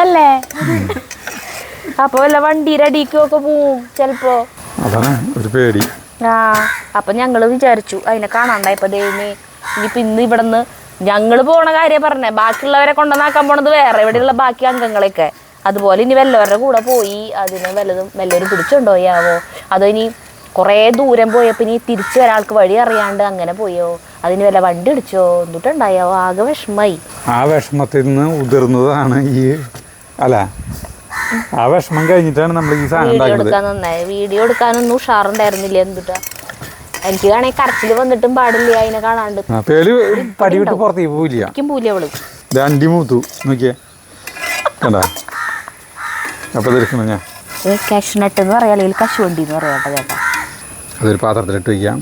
അല്ലേ. അപ്പൊ വല്ല വണ്ടിയുടെ അടിക്കൊക്കെ പോവും ചെലപ്പോ. അതാണ് ഒരു പേടി. അപ്പൊ ഞങ്ങള് വിചാരിച്ചു അതിനെ കാണാണ്ടായപ്പോ ദൈവമേ ഇനിയിപ്പൊ ഇന്ന് ഇവിടുന്ന് ഞങ്ങള് പോണ കാര്യം പറഞ്ഞേ. ബാക്കിയുള്ളവരെ കൊണ്ടുവന്നാക്കാൻ പോണത് വേറെ ഇവിടെയുള്ള ബാക്കി അംഗങ്ങളെയൊക്കെ. അതുപോലെ ഇനി വല്ലവരുടെ കൂടെ പോയി അതിന് വല്ലവരും പിടിച്ചുകൊണ്ടുപോയാവോ, അതോ ഇനി കുറേ ദൂരം പോയപ്പോ ഇനി തിരിച്ചു ഒരാൾക്ക് വഴി അറിയാണ്ട് അങ്ങനെ പോയോ, അതിന് വല്ല വണ്ടി ഇടിച്ചോ എന്നിട്ടുണ്ടായോ. ആകെ വിഷമായി. ആ വിഷമത്തിൽ നിന്ന് ഉതിർന്നതാണ് ഈ ആ വിഷമം കഴിഞ്ഞിട്ടാണ് നമ്മൾ ഈ സാധനം എടുക്കാൻ നന്നായി. വീഡിയോ എടുക്കാനൊന്നും ഉഷാറുണ്ടായിരുന്നില്ല. എന്തിട്ടാ എനിക്ക് കാണേ കരച്ചില് വന്നിട്ടും പാടില്ല അതിനെ കാണാണ്ട്. പടി വിട്ട് പുറത്തേക്ക് പോവില്ല. പൂലി അവള് അണ്ടി മൂത്തു നോക്കിയേ കണ്ടാ. അപ്പൊ ഞാൻ കാഷ്നട്ട് എന്ന് പറയാ, അല്ലെങ്കിൽ കശുവണ്ടി എന്ന് പറയാട്ടോ ചേട്ടാ. അതൊരു പാത്രത്തിലിട്ട് വയ്ക്കാം.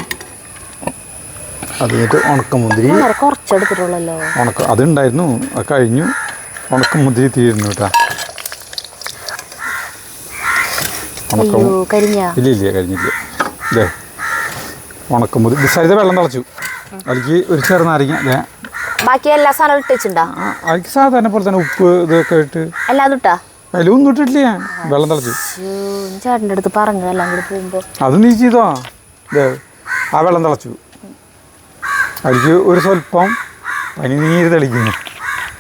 അത് കഴിഞ്ഞിട്ട് ഉണക്കമുന്തിരി കുറച്ചെടുത്തിട്ടുള്ളല്ലോ. അതുണ്ടായിരുന്നു, അത് കഴിഞ്ഞു. ഉണക്കമുന്തിരി തീരുന്നു കേട്ടാ. ഇല്ല കഴിഞ്ഞില്ല. അല്ലേ ഉണക്കമുന്തിരി സരിത വെള്ളം തിളച്ചു. അതിലേക്ക് ഒരു ചെറുനാരങ്ങ. ബാക്കി എല്ലാ സാധനവും ഇട്ടുണ്ടാ. അതിലേക്ക് സാധാരണ പോലെ തന്നെ ഉപ്പ് ഇതൊക്കെ ഇട്ട് അല്ലാതെ ഇട്ടാ അതിലൊന്നും ഇട്ടിട്ടില്ല. വെള്ളം തിളച്ചു. ചേട്ടൻ്റെ അടുത്ത് പറഞ്ഞു എല്ലാം കൂടി പോകുമ്പോ അത് നീ ചെയ്തോ. ആ വെള്ളം തിളച്ചു. അതിലേക്ക് ഒരു സ്വല്പം പനിനീര് തെളിക്കുന്നു.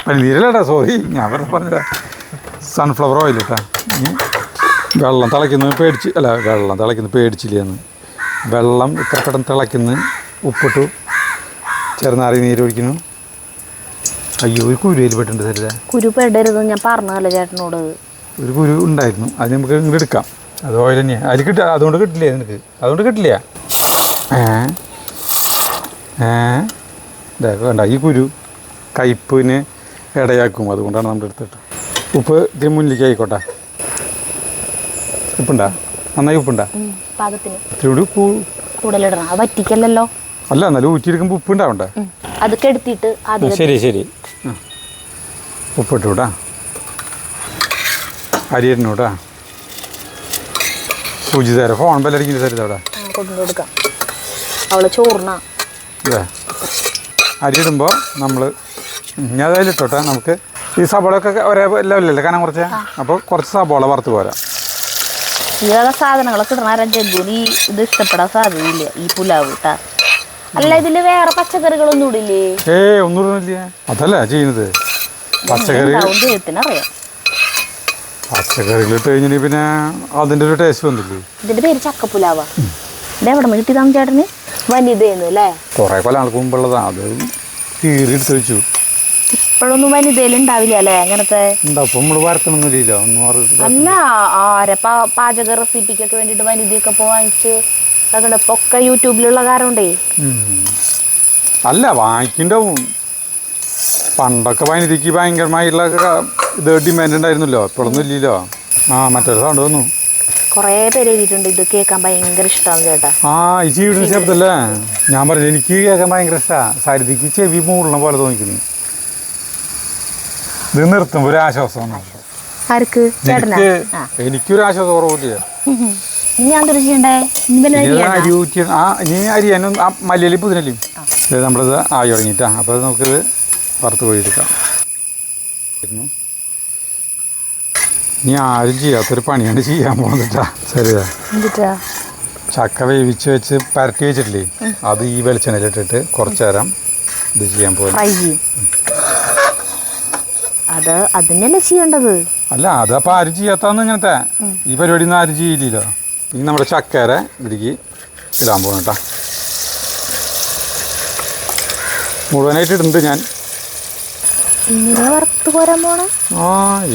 പനിനീരല്ലേട്ടാ, സോറി ഞാൻ പറഞ്ഞതാ. സൺഫ്ലവർ ഓയിൽ കേട്ടാ. വെള്ളം തിളയ്ക്കുന്നത് പേടിച്ചില്ലെന്ന്. വെള്ളം ഇത്ര പെട്ടെന്ന് തിളയ്ക്കുന്നു. ഉപ്പിട്ടു, ചെറുനാരങ്ങ നീര് ഒഴിക്കുന്നു. അയ്യോ ഒരു കുരുയിൽ പെട്ടിട്ടുണ്ട് സരിത. കുരു പെടരുത് ഞാൻ പറഞ്ഞല്ലോ ചേട്ടനോട്. ഒരു കുരു ഉണ്ടായിരുന്നു, അത് നമുക്ക് ഇങ്ങോട്ട് എടുക്കാം. അത് ഓയിൽ തന്നെയാണ് അതിൽ കിട്ടുക. അതുകൊണ്ട് കിട്ടില്ലേ നിനക്ക്? അതുകൊണ്ട് കിട്ടില്ല. വേണ്ട, ഈ കുരു കയ്പിന് ഇടയാക്കും. അതുകൊണ്ടാണ് നമ്മൾ എടുത്തിട്ട്. ഉപ്പ് ഇതിന് മുന്നിലേക്ക് ആയിക്കോട്ടെ. ഉപ്പുണ്ടാ? നന്നായി ഉപ്പുണ്ടാ? ഇത്തിരി ഉപ്പ് കൂടുതലിടണം. അത് വറ്റിക്കല്ലോ. അല്ല, എന്നാലും ഊറ്റിയെടുക്കുമ്പോൾ ഉപ്പ് ഉണ്ടാവണ്ടേ? അതൊക്കെ എടുത്തിട്ട് ശരി ഉപ്പിട്ടൂട്ടാ. അരിയിടണൂട്ടാ. സുജിതര ഫോൺ ബെല്ലടിക്കുന്ന തരുന്നവിടെ കൊണ്ടുകൊടുക്കാം. അവള് ചോറിനാ അരിയിടുമ്പോൾ നമ്മൾ ഞാൻ അതിലിട്ടോട്ടെ. നമുക്ക് ഈ സബോളയൊക്കെ ഒരേ ലെവലല്ലേ കനം കുറച്ച്. അപ്പോൾ കുറച്ച് സബോള വറുത്ത് പോരാം. ഈ വക സാധനങ്ങളൊക്കെ ഇടണ ജഗ്ഗുന് ഇത് ഇഷ്ടപ്പെടാൻ സാധ്യതയില്ല ഈ പുലാവ് കേട്ടാ. അല്ല ഇതില് വേറെ പച്ചക്കറികളൊന്നും ഇടില്ലേ? ഒന്നും ഇടുന്നില്ല. അതല്ല ചെയ്യുന്നത്. പച്ചക്കറികൾ ഇട്ട് കഴിഞ്ഞിട്ട് പിന്നെ അതിൻ്റെ ഒരു ടേസ്റ്റ് വന്നില്ലേ. ഇതിന്റെ പേര് ചക്കപ്പുലാവാ. ഇത് എവിടെ നിന്ന് കിട്ടിയതാണ് ചേട്ടന്? വനിതയെന്ന് അല്ലേ? കുറെ കൊല്ലം ആൾക്ക് മുമ്പുള്ളതാ. അത് കീറി എടുത്ത് വെച്ചു. ഇപ്പോഴൊന്നും വനിതയിലുണ്ടാവില്ല അല്ലേ അങ്ങനത്തെ? നമ്മള് വരത്തണമെന്നില്ലല്ലോ. അല്ല, ആരെ പാചക റെസിപ്പിക്കൊക്കെ വേണ്ടിട്ട് വനിതയൊക്കെ വാങ്ങിച്ച് ഒക്കെ യൂട്യൂബിലുള്ള കാരണമുണ്ടേ. അല്ല വാങ്ങിക്കണ്ടാവും. പണ്ടൊക്കെ വനിതയ്ക്ക് ഭയങ്കരമായിട്ടുള്ള ഇത് ഡിമാൻഡ് ഉണ്ടായിരുന്നല്ലോ. ഇപ്പോഴൊന്നും ഇല്ലല്ലോ. മറ്റൊരു സൗണ്ട് വന്നു. കൊറേ പേര് എഴുതിയിട്ടുണ്ട് ഇത് കേൾക്കാൻ ഭയങ്കര ഇഷ്ടമാണ് ചേട്ടാ. ഈ ചെവിയുടെ ശബ്ദല്ലേ ഞാൻ പറഞ്ഞു. എനിക്ക് കേൾക്കാൻ ഭയങ്കര ഇഷ്ടമാണ്. സരിതയ്ക്ക് ചെവി മൂടണ പോലെ തോന്നിക്കുന്നു. ഇത് നിർത്തുമ്പോ ഒരു ആശ്വാസമാണ്. എനിക്കൊരു ആശ്വാസം കുറവില്ല. അരിയാനും മല്ലിയിലും പുതിനലും നമ്മളിത് ആയി തുടങ്ങിയിട്ടാ. അപ്പോൾ നമുക്കിത് വറുത്ത് പോയെടുക്കാം. ഇനി ആരും ചെയ്യാത്തൊരു പണിയാണ് ചെയ്യാൻ പോകുന്നിട്ടാ. ശരിയാ. ചക്ക വേവിച്ച് വെച്ച് പരട്ടി വെച്ചിട്ടില്ലേ, അത് ഈ വെളിച്ചെണ്ണയിലിട്ടിട്ട് കുറച്ചു നേരം ഇത് ചെയ്യാൻ പോകും. അതിനല്ലേ ചെയ്യേണ്ടത്? അല്ല, അതപ്പോൾ ആരും ചെയ്യാത്തന്ന് ഇങ്ങനത്തെ ഈ പരിപാടി ഒന്നും ആരും ചെയ്യില്ലല്ലോ. ഇനി നമ്മുടെ ചക്കര ഇതിലേക്ക് ഇടാൻ പോകും കേട്ടോ. മുഴുവനായിട്ട് ഇടുന്നുണ്ട് ഞാൻ. വറുത്ത് പോരാൻ പോണേ.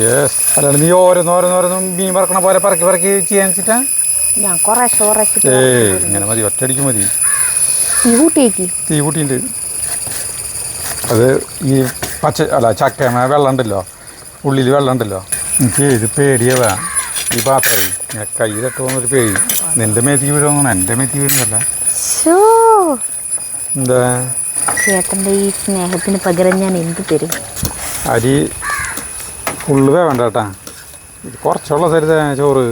യെസ്. അല്ലാണ്ട് നീ ഓരോന്നോരോന്നോരോന്നും മീൻ പറക്കണ പോലെ പറക്കി പറക്കി ചെയ്യാൻ വെച്ചിട്ടാ? ഞാൻ കുറേശ്ശെ ഇങ്ങനെ മതി, ഒറ്റയടിക്ക് മതി. തീ കൂട്ടിണ്ട്. അത് ഈ ചക്കമ വെള്ളം ഉണ്ടല്ലോ, ഉള്ളിൽ വെള്ളം ഉണ്ടല്ലോ, എനിക്ക് ഇത് പേടിയതാ. ഈ പാത്രമേ ഞാൻ കൈ തട്ടുപോന്നൊരു പേടി. നിന്റെ മേത്തിക്ക് വീഴുമെന്നാണ്, എൻ്റെ മേത്തിക്ക് വീഴുന്നതല്ല. എന്താ ചേട്ടൻ്റെ ഈ സ്നേഹത്തിന് പകരം ഞാൻ എന്ത് തരും? അരി ഫുള്ള് വേണ്ട കേട്ടാ, ഇത് കുറച്ചുള്ള സരിത ചോറ്.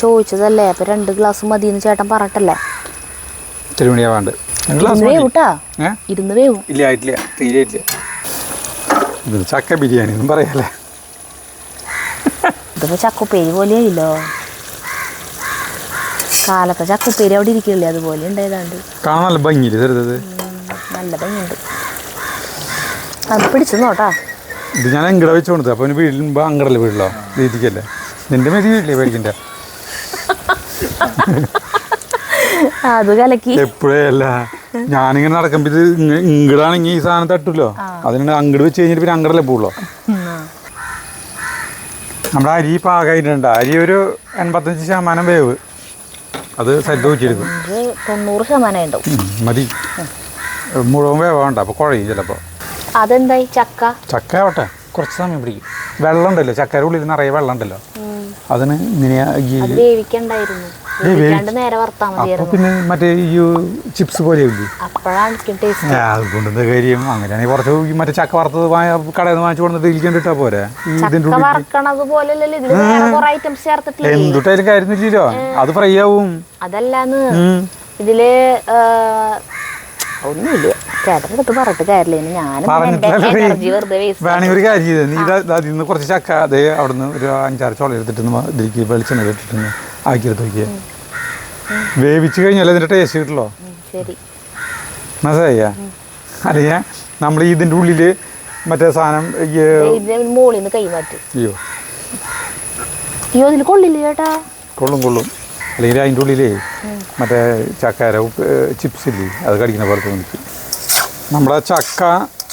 ചോദിച്ചതല്ലേ, അപ്പൊ 2 ഗ്ലാസ് മതിയെന്ന് ചേട്ടൻ പറഞ്ഞിട്ടല്ലേ. ഇത്തിരി മണിയാ വേണ്ട. ഇരുന്ന് വേവും. ഇല്ല, ആയിട്ടില്ല, തീരെ ഇല്ല. ഇത് ചക്ക ബിരിയാണി ഒന്നും പറയാല്ലേ. ഇതിപ്പോ ചക്കുപ്പേരി പോലെയില്ലോ. കാലത്തെ ചക്കുപ്പേരി അവിടെ ഇരിക്കില്ലേ, അതുപോലെ ഉണ്ടായതാണ്ട്. കാണാൻ നല്ല ഭംഗിയില്ലേ ചെറുതത്? നല്ല ഭംഗിയുണ്ട്. അത് പിടിച്ചു നോട്ടാ. ഇത് ഞാൻ എങ്കട വെച്ച് കൊടുത്തത്. അപ്പോൾ വീട്ടിലുമ്പോൾ അങ്ങടല്ലേ വീട്ടിലോ, രീതിക്കല്ലേ. നിന്റെ മേതി വീട്ടിലേ പേടിക്കണ്ട. അത് കലക്കി എപ്പോഴേ അല്ല, ഞാനിങ്ങനെ നടക്കുമ്പോൾ ഇത് ഇങ്ങടാണെങ്കിൽ ഈ സാധനം തട്ടുമല്ലോ, അതിന് അങ്ങട് വെച്ച് കഴിഞ്ഞിട്ട് പിന്നെ അങ്ങടല്ലേ പോവുള്ളൂ. നമ്മുടെ അരി പാകമായിട്ടുണ്ട്. അരി ഒരു 85% വേവ്. അത് സെറ്റ് വെച്ചെടുക്കും. 90% ഉണ്ടാവും. മതി, മുഴുവൻ വേവാണ്ട, അപ്പോൾ കുഴയും ചിലപ്പോൾ. അതെന്തായി ചക്ക ആവട്ടെ, കുറച്ച് സമയം പിടിക്കും. വെള്ളം ഉണ്ടല്ലോ, ചക്കയുടെ ഉള്ളിൽ നിറയെ വെള്ളം ഉണ്ടല്ലോ, അതിന് ഇങ്ങനെയാ. അപ്പോൾ പിന്നെ മറ്റേ ഈ ചിപ്സ് പോലെയല്ലേ, അതുകൊണ്ടെന്താ കാര്യം? അങ്ങനെയാണെങ്കിൽ കുറച്ച് മറ്റേ ചക്ക വറുത്തത് കടയിൽ നിന്ന് വാങ്ങിച്ചു കൊടുത്തിട്ട് ഇരിക്കേണ്ടിട്ടാ പോരെ. ഇതിൻ്റെ എന്തുട്ടായാലും കാര്യമില്ലല്ലോ, അത് ഫ്രൈ ആവും. അതല്ലാന്ന് ഇതില് ഒന്നുമില്ല. ചേട്ടനടുത്ത് പറഞ്ഞിട്ട് കാര്യമില്ല. വേണമെങ്കിൽ ഒരു കാര്യം ചെയ്തത്, നീ അതിൽ നിന്ന് കുറച്ച് ചക്ക അതേ അവിടെ നിന്ന് ഒരു 5-6 ചോളം എടുത്തിട്ട് ഇതിലേക്ക് വെളിച്ചെണ്ണ ഇട്ടിട്ട് ആക്കിയെടുത്ത് നോക്കിയാൽ വേവിച്ച് കഴിഞ്ഞാൽ അതിൻ്റെ ടേസ്റ്റ് കിട്ടുമല്ലോ. മനസ്സിലായ? അല്ലെങ്കിൽ നമ്മൾ ഇതിൻ്റെ ഉള്ളിൽ മറ്റേ സാധനം മോളിന്ന് കൈ മാറ്റും. അയ്യോ അതിൽ കൊള്ളില്ല ചേട്ടാ. കൊള്ളും. അല്ലെങ്കിൽ അതിൻ്റെ ഉള്ളിലേ മറ്റേ ചക്കര ചിപ്സ് ഇല്ലേ, അത് കടിക്കുന്ന പോലെ തോന്നിക്കും. നമ്മുടെ ചക്ക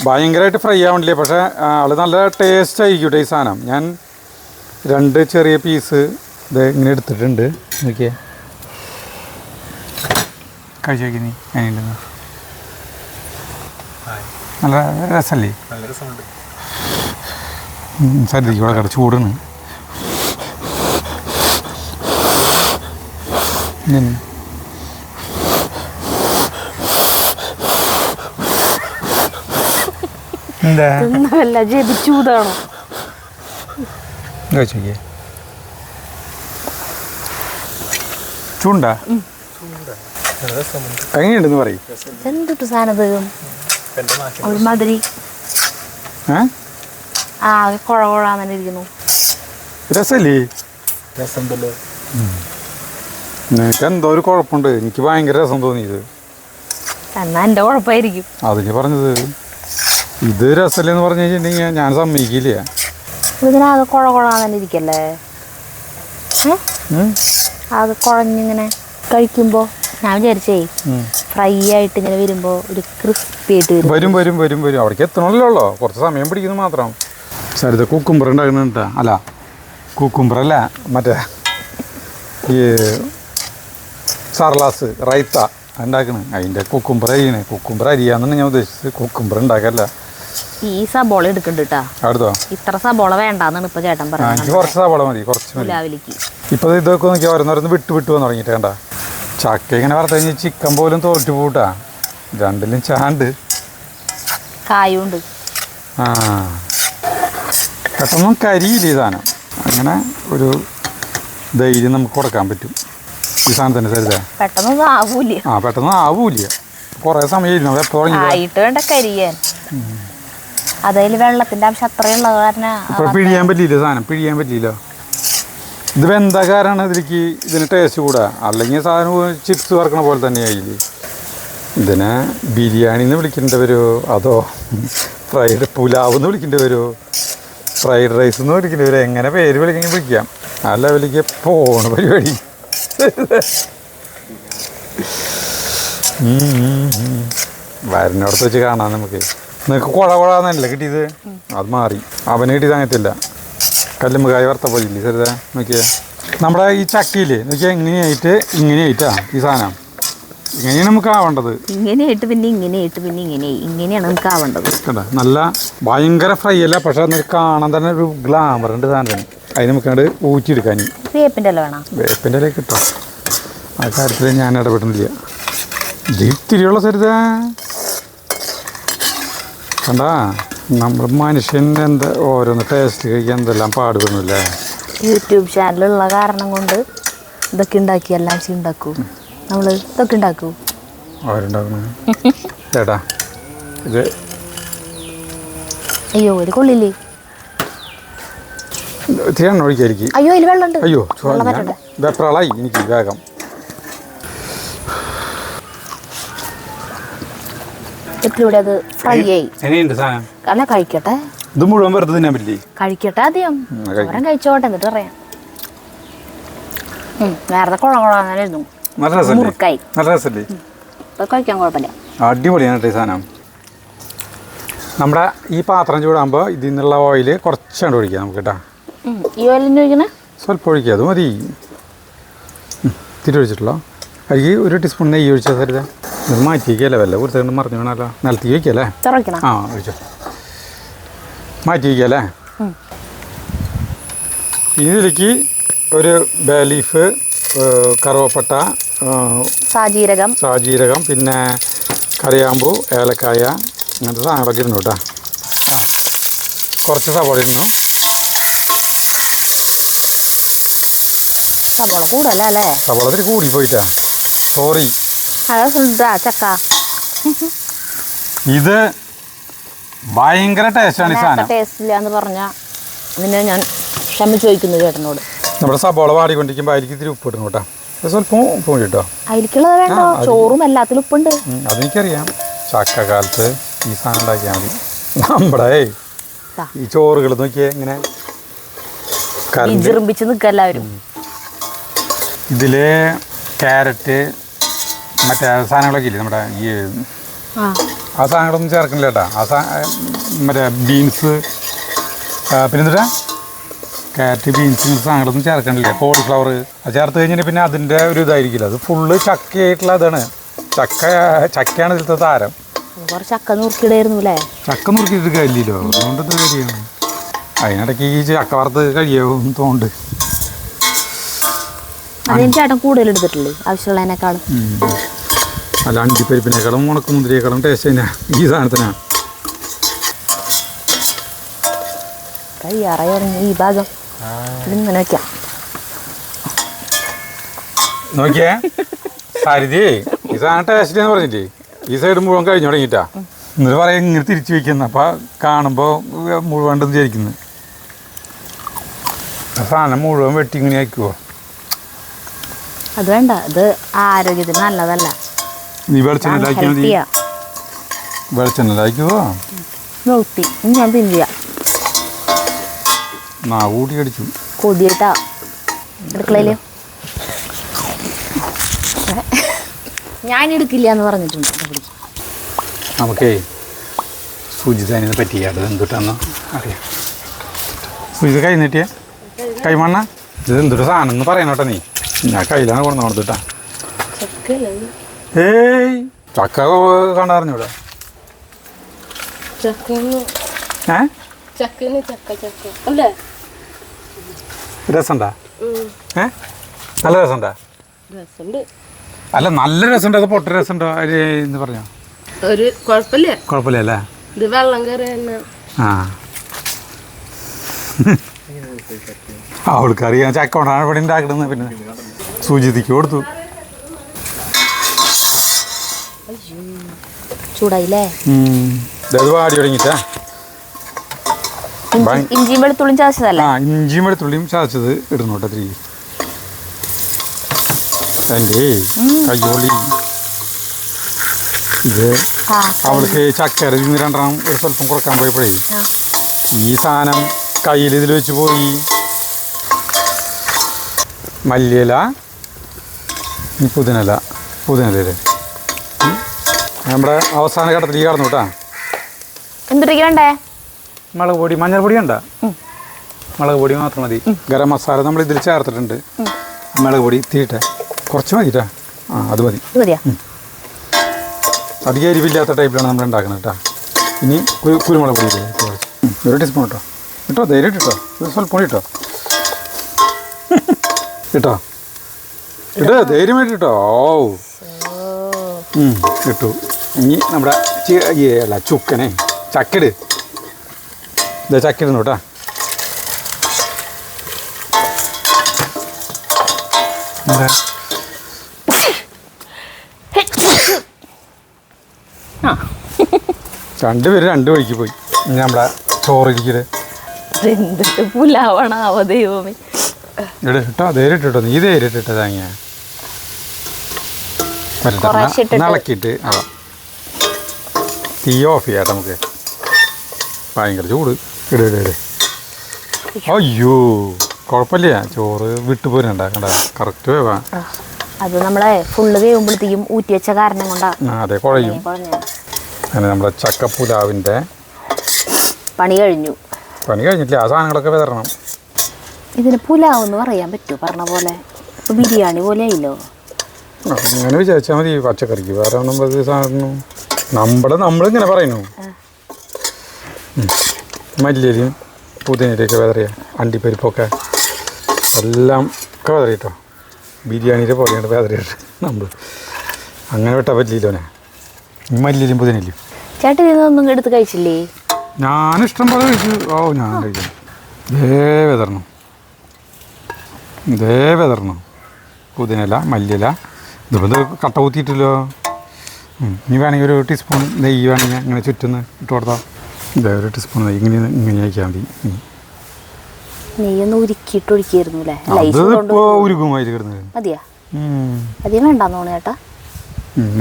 ഭയങ്കരമായിട്ട് ഫ്രൈ ആവണില്ലേ, പക്ഷേ അത് നല്ല ടേസ്റ്റ് ആയിരിക്കും ഈ സാധനം. ഞാൻ 2 ചെറിയ പീസ് ഇത് ഇങ്ങനെ എടുത്തിട്ടുണ്ട്. നോക്കിയേ, കഴിച്ചു നോക്കി നീ. അതിനുണ്ടെന്ന് നല്ല രസമല്ലേ? സദ്യക്ക് ഇവിടെ കട ചൂടാണ്. എന്താ ചൂടാണോ? കഴിച്ചോക്കിയേ, ചൂണ്ടാ എങ്ങനെയുണ്ടെന്ന് പറയും. എന്തിട്ട് സാധനം ഒരുമാതിരി കുഴകുഴാന്നിരിക്കുന്നു. രസല്ലേ? നിനക്ക് എന്തോ ഒരു കുഴപ്പമുണ്ട്, എനിക്ക് ഭയങ്കര രസം തോന്നിയത്. എന്നാ എൻ്റെ കുഴപ്പമായിരിക്കും. അതിന് പറഞ്ഞത് ഇത് രസമല്ലെന്ന് പറഞ്ഞു കഴിഞ്ഞിട്ടുണ്ടെങ്കിൽ ഞാൻ സമ്മതിക്കില്ല. ഇതിനാകെ കുഴകുഴാന്നെ ഇരിക്കല്ലേ, അത് കുഴഞ്ഞിങ്ങനെ കഴിക്കുമ്പോൾ ഞാൻ വിചാരിച്ചേ ഫ്രൈ ആയിട്ട് ഇങ്ങനെ വരുമ്പോൾ ഒരു ക്രിസ്പി ആയിട്ട് വരും. അവിടേക്ക് എത്തണമല്ലോ, കുറച്ച് സമയം പിടിക്കുന്നു മാത്രം. സരിത കുക്കുംബർ ഉണ്ടാക്കുന്നുണ്ടാ? അല്ല, കുക്കുംബറല്ല, മറ്റേ ഈ സർലാസ് റൈത്ത ഉണ്ടാക്കണ്. അതിൻ്റെ കുക്കുംബർ അരിയണേ. കുക്കുംബർ അരിയാന്നാണ് ഞാൻ ഉദ്ദേശിച്ചത്, കുക്കുംബർ ഉണ്ടാക്കല്ല. ഈ സബോള എടുക്കണ്ടിട്ടാ. അടുത്തോ ഇത്ര സബോള വേണ്ടാന്നാണ് ഇപ്പൊ ചേട്ടൻ പറഞ്ഞത്. എനിക്ക് കുറച്ച് സബോള മതി, കുറച്ച് മതി. ഇപ്പൊ ഇതൊക്കെ നോക്കി ഓരോന്നോരോന്ന് വിട്ട് വന്ന് തുടങ്ങിയിട്ട് വേണ്ട. ചക്ക ഇങ്ങനെ വറുത്ത് കഴിഞ്ഞാൽ ചിക്കൻ പോലും തോറ്റു പോട്ടാ, 2ലും ചാണ്ട് കായുണ്ട്. പെട്ടെന്നും കരിയില്ല ഈ സാധനം. അങ്ങനെ ഒരു ധൈര്യം നമുക്ക് കൊടുക്കാൻ പറ്റും ഈ സാധനത്തിന്. സരിത പെട്ടെന്ന് ആവൂല, കുറേ സമയം ആയിട്ട് വേണ്ട കരിയാൻ. അതിൽ വെള്ളത്തിന്റെ അംശം അത്രയുള്ളത് കാരണം ഇപ്പൊ പിഴിയാൻ പറ്റിയില്ല, സാധനം പിഴിയാൻ പറ്റിയില്ല. ഇത് വെന്ത കാരാണ് ഇതിന് ടേസ്റ്റ് കൂടാ. അല്ലെങ്കിൽ സാധനം ചിപ്സ് വറക്കണ പോലെ തന്നെയായില്ലേ. ഇതിനെ ബിരിയാണി എന്ന് വിളിക്കേണ്ടി വരുമോ, അതോ ഫ്രൈഡ് പുലാവ് എന്ന് വിളിക്കേണ്ടി വരുമോ, ഫ്രൈഡ് റൈസ് എന്ന് വിളിക്കേണ്ടി വരുമോ? എങ്ങനെ പേര് വിളിക്കാം. ആ ലെവലിലേക്ക് പോണ പരിപാടി. വരുന്നിടത്ത് വെച്ച് കാണാം നമുക്ക്. നിനക്ക് കുഴന്നല്ലേ കിട്ടിയത്, അത് മാറി. അവന് കിട്ടിയത് അങ്ങനത്തില്ല. കല്ലുമ്മക്കായ വറുത്ത പോലെ ഇല്ലേ ചെറുതാ നോക്കിയാ നമ്മുടെ ഈ ചക്കയില്ലേ നോക്കിയാൽ ഇങ്ങനെയായിട്ടാ ഈ സാധനം ഇങ്ങനെയാണ് നമുക്ക് ആവേണ്ടത്. ഇങ്ങനെയായിട്ട് പിന്നെ ഇങ്ങനെയായിട്ട് പിന്നെ ഇങ്ങനെയാണ് നമുക്ക് ആവേണ്ടത്. കണ്ടാ നല്ല ഭയങ്കര ഫ്രൈ അല്ല, പക്ഷെ അതൊക്കെ കാണാൻ തന്നെ ഒരു ഗ്ലാമർ ഉണ്ട് സാധനം. അതിന് നമുക്കങ്ങോട്ട് ഊറ്റിയെടുക്കാൻ വേപ്പിൻ്റെ ഇല വേണം. വേപ്പിൻ്റെ ഇല കിട്ടും, ആ കാര്യത്തിൽ ഞാൻ ഇടപെടുന്നില്ല. ഇത് ഇത്തിരിയുള്ള ചെറുതാ കണ്ടാ നമ്മുടെ മനുഷ്യൻ്റെ എന്താ ഓരോന്ന് ടേസ്റ്റ് കഴിക്കാൻ എന്തെല്ലാം പാടുപെടുന്നില്ലേ. യൂട്യൂബ് ചാനലുള്ള കാരണം കൊണ്ട് ഇതൊക്കെ ഉണ്ടാക്കി എല്ലാം ഉണ്ടാക്കൂ. നമ്മൾ ഇതൊക്കെ ഉണ്ടാക്കൂ. അവരുണ്ടാക്കണ ചേട്ടാ ഇത് അയ്യോ ഇത് കൊള്ളില്ലേ. ഇത്തിരി എണ്ണ ഒഴിക്കായിരിക്കും. അയ്യോ ഇതിൽ വെള്ളമുണ്ട്. അയ്യോ വെപ്രാളായി എനിക്ക് വേഗം. എത്തിലൂടെ അത് ഫ്രൈ ആയി. എങ്ങനെയുണ്ട് സാധനം? അല്ല കഴിക്കട്ടെ. ഇത് മുഴുവൻ വെറുതെ തിന്നാൻ പറ്റില്ലേ? കഴിക്കട്ടെ ആദ്യം. ഓരം കഴിച്ചോട്ടെ എന്നിട്ട് പറയാം. നേരത്തെ കുഴങ്ങുഴായിരുന്നു. നല്ല രസമല്ലേ? മുറുക്കായി. നല്ല രസമല്ലേ? ഇപ്പൊ കഴിക്കാൻ കുഴപ്പമില്ല. അടിപൊളിയാണ് കേട്ടോ ഈ സാധനം. നമ്മുടെ ഈ പാത്രം ചൂടാകുമ്പോൾ ഇതിൽ നിന്നുള്ള ഓയിൽ കുറച്ചാണ്ട് ഒഴിക്കാം നമുക്ക് കേട്ടോ. ഈ ഓയിലിന് ഒഴിക്കണേ? സ്വല്പം ഒഴിക്കുക, അത് മതി. ഇത്തിരി ഒഴിച്ചിട്ടുള്ളൂ. അതിലേക്ക് ഒരു ടീസ്പൂൺ നെയ്യ് ഒഴിച്ചാൽ തരുതാ. ഇത് മാറ്റി വയ്ക്കുകയല്ലേ, വല്ല കുറച്ചുകൊണ്ട് മറിഞ്ഞു വേണമല്ലോ. നിലത്തി വയ്ക്കല്ലേ? ആ ഒഴിച്ചോ, മാറ്റി വയ്ക്കല്ലേ. ഇനി ഇതിലേക്ക് ഒരു ബേ ലീഫ്, കറുവപ്പട്ട, സാജീരകം, പിന്നെ കറിയാമ്പൂ, ഏലക്കായ, അങ്ങനത്തെ സാധനങ്ങളൊക്കെ ഇരുന്നു കേട്ടോ. കുറച്ച് സവാള ഇരുന്നു. സവാള കൂടല്ലേ? സവാള ഇത്തിരി കൂടി പോയിട്ടാ, സോറി. ചക്ക ഇത് ഭയങ്കര ടേസ്റ്റാണ് ഈ സാധനം. ടേസ്റ്റ് ഇല്ല എന്ന് പറഞ്ഞാൽ നിന്നെ ഞാൻ ക്ഷമ ചോദിക്കുന്നു ചേട്ടനോട്. നമ്മുടെ സവാള വാടിക്കൊണ്ടിരിക്കുമ്പോൾ അതിലേക്ക് ഇത്തിരി ഉപ്പ് ഇടണം കേട്ടോ. സ്വല്പം ഉപ്പ് കേട്ടോ. അതിലേക്കുള്ളത് വേണ്ടോ? ചോറും എല്ലാത്തിലും ഉപ്പുണ്ട്. അതെനിക്കറിയാം. ചക്കക്കാലത്ത് ഈ സാധനം ഉണ്ടാക്കിയാൽ മതി. നമ്മുടെ ഈ ചോറുകൾ നോക്കിയേ ഇങ്ങനെ വിജൃംഭിച്ച് നിൽക്കുക എല്ലാവരും. ഇതിൽ ക്യാരറ്റ് മറ്റേ സാധനങ്ങളൊക്കെ ഇല്ലേ നമ്മുടെ ഈ ആ സാധനങ്ങളൊന്നും ചേർക്കണില്ല കേട്ടോ. മറ്റേ ബീൻസ്, പിന്നെ എന്താ ക്യാരറ്റ്, ബീൻസ് സാധനങ്ങളൊന്നും ചേർക്കണില്ല. കോളിഫ്ലവർ അത് ചേർത്ത് കഴിഞ്ഞാൽ പിന്നെ അതിൻ്റെ ഒരു ഇതായിരിക്കില്ല. അത് ഫുള്ള് ചക്കയായിട്ടുള്ള അതാണ്. ചക്കയാണ് ഇതിലത്തെ താരം. ചക്ക നുറുക്കിയിടായിരുന്നു അല്ലേ? ചക്ക നുറുക്കിയിട്ട് കഴിയില്ലല്ലോ, അതുകൊണ്ട് ഇത് കഴിയണം. അതിനിടയ്ക്ക് ഈ ചക്ക വറുത്ത് കഴിയാവും തോണ്ട്. അതിന് ചേട്ടൻ കൂടുതൽ എടുത്തിട്ടില്ലേ ആവശ്യമുള്ളതിനേക്കാളും? അല്ല, അണ്ടിപ്പരിപ്പിനേക്കാളും ഉണക്കമുന്തിരിയേക്കാളും ടേസ്റ്റ് തന്നെ ഈ സാധനത്തിനാണ്. കഴിയാറായി തുടങ്ങി ഈ ഭാഗം. ഇതിങ്ങനെ വയ്ക്കാം. നോക്കിയേ സാരിതേ, ഈ സാധനം ടേസ്റ്റ് എന്ന് പറഞ്ഞില്ലേ ഈ സൈഡ് മുഴുവൻ കഴിഞ്ഞു തുടങ്ങിയിട്ടാ. എന്നിട്ട് പറയാം ഇങ്ങനെ തിരിച്ചു വയ്ക്കുന്ന. അപ്പം കാണുമ്പോൾ മുഴുവൻ വിചാരിക്കുന്നത് സാധനം മുഴുവൻ വെട്ടി ഇങ്ങനെ ആക്കുവോ? അത് വേണ്ട, ഇത് ആരോഗ്യത്തിന് നല്ലതല്ല. നീ വെളിച്ചെണ്ണയിലാക്കിയാൽ മതി. വെളിച്ചെണ്ണയിലാക്കുവോ? നോട്ടി ഞാൻ തിന്നില്ല. കൂട്ടി അടിച്ചു കൊതിയിട്ടാ അടുക്കളയില്. ഞാൻ എടുക്കില്ല എന്ന് പറഞ്ഞിട്ടുണ്ട്. നമുക്കേ സുജിതനെ പറ്റിയത് എന്തുട്ടാന്ന് അറിയാം. സുജിത കൈ നീട്ടിയേ കൈമണ്ണ. ഇത് എന്തൊരു സാധനം എന്ന് പറയണോട്ടെ നീ. ഞാൻ കയ്യിലാണ് കൊണ്ടു കൊടുത്തിട്ടാ. ഏയ് ചക്ക കണ്ടറിഞ്ഞൂടെ? രസണ്ടാ? നല്ല രസണ്ടാ? അല്ല നല്ല രസമുണ്ടോ അത് പൊട്ട രസമുണ്ടോ എന്ന് പറഞ്ഞോ? ഒരു കുഴപ്പമില്ല അല്ലേ? ഇത് വെള്ളം കയറി. ആ അവൾക്കറിയാം ചക്ക കൊണ്ടാണ് ഇവിടെ ഉണ്ടാക്കുന്നത്. പിന്നെ സുജിതിക്ക് കൊടുത്തു. ചൂടായില്ലേ? ഇത് വാടി തുടങ്ങിട്ടാ. ഇഞ്ചിയും വെളുത്തുള്ളിയും ചതച്ചതല്ല? ഇഞ്ചിയും വെളുത്തുള്ളിയും ചതച്ചത് ഇടുന്നു കേട്ടോ. തിരി എൻ്റെ കയ്യോളി. ഇത് അവൾക്ക് ചക്കര ഇതിന് രണ്ടെണ്ണം ഒരു സ്വല്പം കുറക്കാൻ പോയപ്പോഴേ ഈ സാധനം കയ്യിൽ ഇതിൽ വെച്ച് പോയി. മല്ലിയില, പുതിനയില നമ്മുടെ അവസാന ഘട്ടത്തിൽ കടന്നു കേട്ടാ. എന്തൊക്കെ വേണ്ടേ? മുളക് പൊടി, മഞ്ഞൾപ്പൊടി വേണ്ട. മുളക് പൊടി മാത്രം മതി. ഗരം മസാല നമ്മൾ ഇതിൽ ചേർത്തിട്ടുണ്ട്. മുളക് പൊടി തീട്ടെ കുറച്ച് മതിട്ടാ. അത് മതി. അധികം എരിവില്ലാത്ത ടൈപ്പിലാണ് നമ്മൾ ഉണ്ടാക്കുന്നത് കേട്ടോ. ഇനി കുരുമുളക് പൊടി ഒരു ടീസ്പൂൺ ഇട്ടോ. ഇട്ടോ ധൈര്യമായിട്ട് ഇട്ടോ. ഇത് സ്വല്പം കൂടി ഇട്ടോ. ഇട്ടോ ഇട്ടോ ധൈര്യമായിട്ട് ഇട്ടോ. ഓ ഇട്ടു. ഇനി നമ്മുടെ അല്ല ചുക്കനെ ചക്കിട്. ഇതാ ചക്കിടുന്നു കേട്ടോ. എന്താ രണ്ടുപേര് രണ്ട് വഴിക്ക് പോയി. ഇനി നമ്മുടെ ചോറിരിക്കല് എന്തിട്ട് പുലാവണാവോ ദൈവമേ. ഇട്ടോ ധൈര്യട്ടോ. നീ ധൈര്യട്ടോ താങ്ങിയ ഇളക്കിയിട്ട് തീ ഓഫ് ചെയ്യാട്ടെ നമുക്ക്. ഭയങ്കര ചൂട്. ഇട അയ്യോ കുഴപ്പമില്ല. ചോറ് വിട്ടുപോരുന്നുണ്ട കണ്ട കറക്റ്റ് വേവാ. അത് നമ്മളെ ഫുള്ള് വേവുമ്പോഴത്തേക്കും ഊറ്റി വെച്ച കാരണം കൊണ്ടാ. അതെ കുഴയും. അങ്ങനെ നമ്മുടെ ചക്കപ്പുലാവിൻ്റെ പണി കഴിഞ്ഞു. പണി കഴിഞ്ഞിട്ടില്ല. ആ സാധനങ്ങളൊക്കെ വിതരണം. ഇതിന് പുലാവ് എന്ന് പറയാൻ പറ്റുമോ? പറഞ്ഞ പോലെ ഇപ്പൊ ബിരിയാണി പോലെ ആയില്ലോ. അങ്ങനെ വിചാരിച്ചാൽ മതി. പച്ചക്കറിക്ക് വേറെ സാധനം നമ്മളിങ്ങനെ പറയുന്നു. മല്ലിയിലും പുതിനയിലൊക്കെ വിതറിയ അണ്ടിപ്പരിപ്പൊക്കെ എല്ലാം ഒക്കെ വിതറിയിട്ടോ. ബിരിയാണിയുടെ പോലെയാണ് വിതറിയിട്ട് നമ്മൾ അങ്ങനെ വിട്ടാൽ പറ്റില്ലോനെ. മല്ലിയിലും പുതിനയിലും ചേട്ടൻ ഇതൊന്നും എടുത്ത് കഴിച്ചില്ലേ? ഞാനിഷ്ടം പോലെ കഴിച്ചു. ഞാൻ കഴിക്കുന്നു. ഇതേ വിതറണം പുതിനയില മല്ലിയില. ഇതിപ്പോൾ കട്ട കുത്തിയിട്ടില്ലോ. ഇനി വേണമെങ്കിൽ ഒരു ടീസ്പൂൺ നെയ്യ് വേണമെങ്കിൽ ഇങ്ങനെ ചുറ്റുന്ന് ഇട്ട് കൊടുത്താൽ. ഇതേ ഒരു ടീസ്പൂൺ നെയ്യ് ഇങ്ങനെ ആക്കിയാൽ മതി. നെയ്യൊന്ന് ഉരുക്കിയിട്ട് ഒഴിക്കായിരുന്നു അല്ലേ? അതിപ്പോൾ ഉരുക്കുമായി കിടന്നത് മതിയാ? അധികം വേണ്ടെന്ന് തോന്നുന്നു ചേട്ടാ.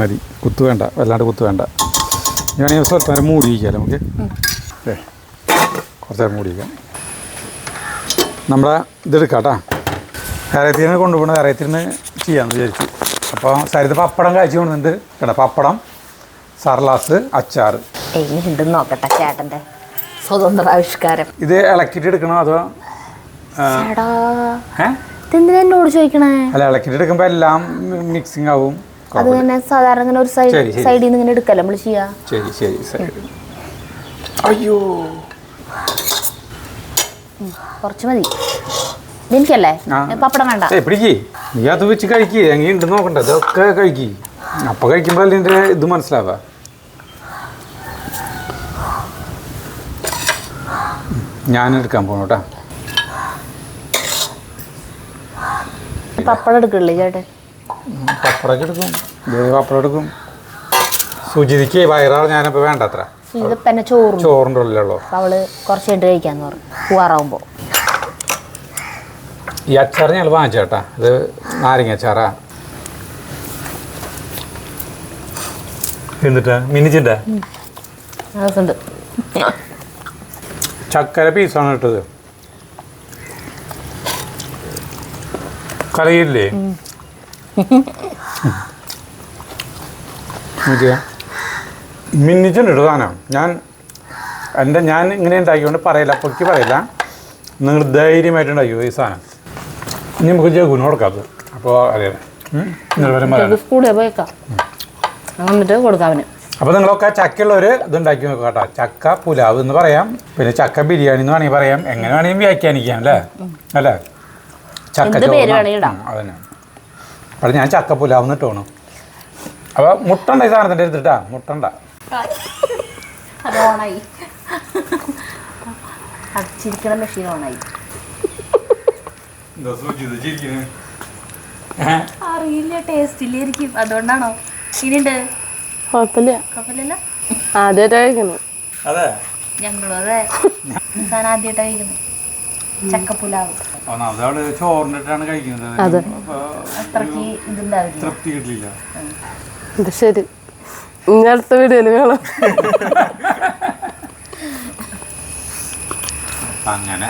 മതി. കുത്ത് വേണ്ട, വല്ലാണ്ട് കുത്ത് വേണ്ട. വേണമെങ്കിൽ സ്വല്പം നേരം മൂടി വയ്ക്കാം നമുക്ക്. കുറച്ച് നേരം മൂടി വയ്ക്കാം. നമ്മുടെ ഇതെടുക്കാം കേട്ടോ. കരയത്തിന് കൊണ്ടുപോകണം. കരയത്തിന് ചെയ്യാമെന്ന് വിചാരിച്ചു. അപ്പോൾ സരിത പപ്പടം കഴിച്ചു കൊണ്ടുവന്നിട്ട് കേട്ടോ. പപ്പടം, സർലാസ്, അച്ചാർ. എങ്ങനെയുണ്ടെന്ന് നോക്കട്ടെ ചേട്ടൻ്റെ സ്വതന്ത്ര ആവിഷ്കാരം. ഇത് ഇളക്കിയിട്ട് എടുക്കണോ അതോ ഇതെന്തിനാ എന്നോട് ചോദിക്കണേ? അല്ല ഇളക്കിയിട്ട് എടുക്കുമ്പോൾ എല്ലാം മിക്സിങ് ആവും. അത് തന്നെ സാധാരണ ഇങ്ങനെ ഒരു സൈഡിൽ നിന്ന് ഇങ്ങനെ എടുക്കല്ലേ നമ്മൾ ചെയ്യാ. ശരി സൈഡ്. അയ്യോ കുറച്ച് മതി. എനിക്കല്ലേ പപ്പടം വേണ്ട. പിടിക്കേ. നീ അത് വെച്ച് കഴിക്കേ. എങ്ങനെ ഉണ്ടെന്ന് നോക്കണ്ട. ഇതൊക്കെ കഴിക്കേ. അപ്പം കഴിക്കുമ്പോഴല്ലേ ഇതിൻ്റെ ഇത് മനസ്സിലാവുക. ഞാനെടുക്കാൻ പോകണം കേട്ടോ. പപ്പടം എടുക്കില്ലേ ചേട്ടൻ? പപ്പടമൊക്കെ എടുക്കും. പപ്പടം എടുക്കും. സുജിതിക്ക് വയറാറ് ഞാനിപ്പോൾ വേണ്ട അത്ര. ഇതിപ്പന്നെ ചോറിൻ്റെ ഉള്ളിലുള്ളൂ. അവള് കുറച്ച് കഴിഞ്ഞിട്ട് കഴിക്കാന്ന് പറഞ്ഞു പൂവാറാവുമ്പോ. ഈ അച്ചാർ ഞങ്ങൾ വാങ്ങിച്ചു കേട്ടാ. ഇത് നാരങ്ങ അച്ചാറാ. എന്നിട്ടാ മിനിച്ചിൻ്റെ ചക്കര പീസാണ് ഇട്ടത്. കലയില്ലേ? മിന്നിച്ചുണ്ട് കേട്ടോ സാധനം. ഞാൻ ഇങ്ങനെ ഉണ്ടാക്കിക്കൊണ്ട് പറയില്ല, പൊക്കി പറയില്ല. നിങ്ങൾ ധൈര്യമായിട്ട് ഉണ്ടാക്കിയോ ഈ സാധനം. ഇനി നമുക്ക് ജഗുന് കൊടുക്കാം. അപ്പോൾ അറിയാം അപ്പോൾ നിങ്ങളൊക്കെ ചക്കയുള്ളവർ ഇതുണ്ടാക്കി നോക്കുക കേട്ടോ. ചക്ക പുലാവ് എന്ന് പറയാം, പിന്നെ ചക്ക ബിരിയാണി എന്ന് വേണമെങ്കിൽ പറയാം. എങ്ങനെ വേണമെങ്കിൽ വ്യാഖ്യാനിക്കാം അല്ലേ ചക്ക അതന്നെ. അപ്പോൾ ഞാൻ ചക്ക പുലാവ് എന്ന് ഇട്ടോണം. അപ്പോൾ മുട്ടണ്ട ഈ സാധനത്തിൻ്റെ എടുത്തിട്ടാ. മുട്ടണ്ട മെഷീൻ ഓണായി. അറിയില്ല, ടേസ്റ്റില്ലായിരിക്കും, അതുകൊണ്ടാണോ? ഇനിയുണ്ട് കുഴപ്പമില്ല. ആദ്യമായിട്ട് കഴിക്കുന്നു. അതെ ഞങ്ങളും അതെ. ഞാൻ ആദ്യമായിട്ട് കഴിക്കുന്നു ചക്കപ്പുലാവ്. ചോറിനിട്ടാണ് കഴിക്കുന്നത്. അത്രക്ക് ഇതുണ്ടാവില്ല, തൃപ്തി കിട്ടില്ല. ശരി, ഇനി അടുത്ത വീഡിയോയിൽ കാണാം. അങ്ങനെ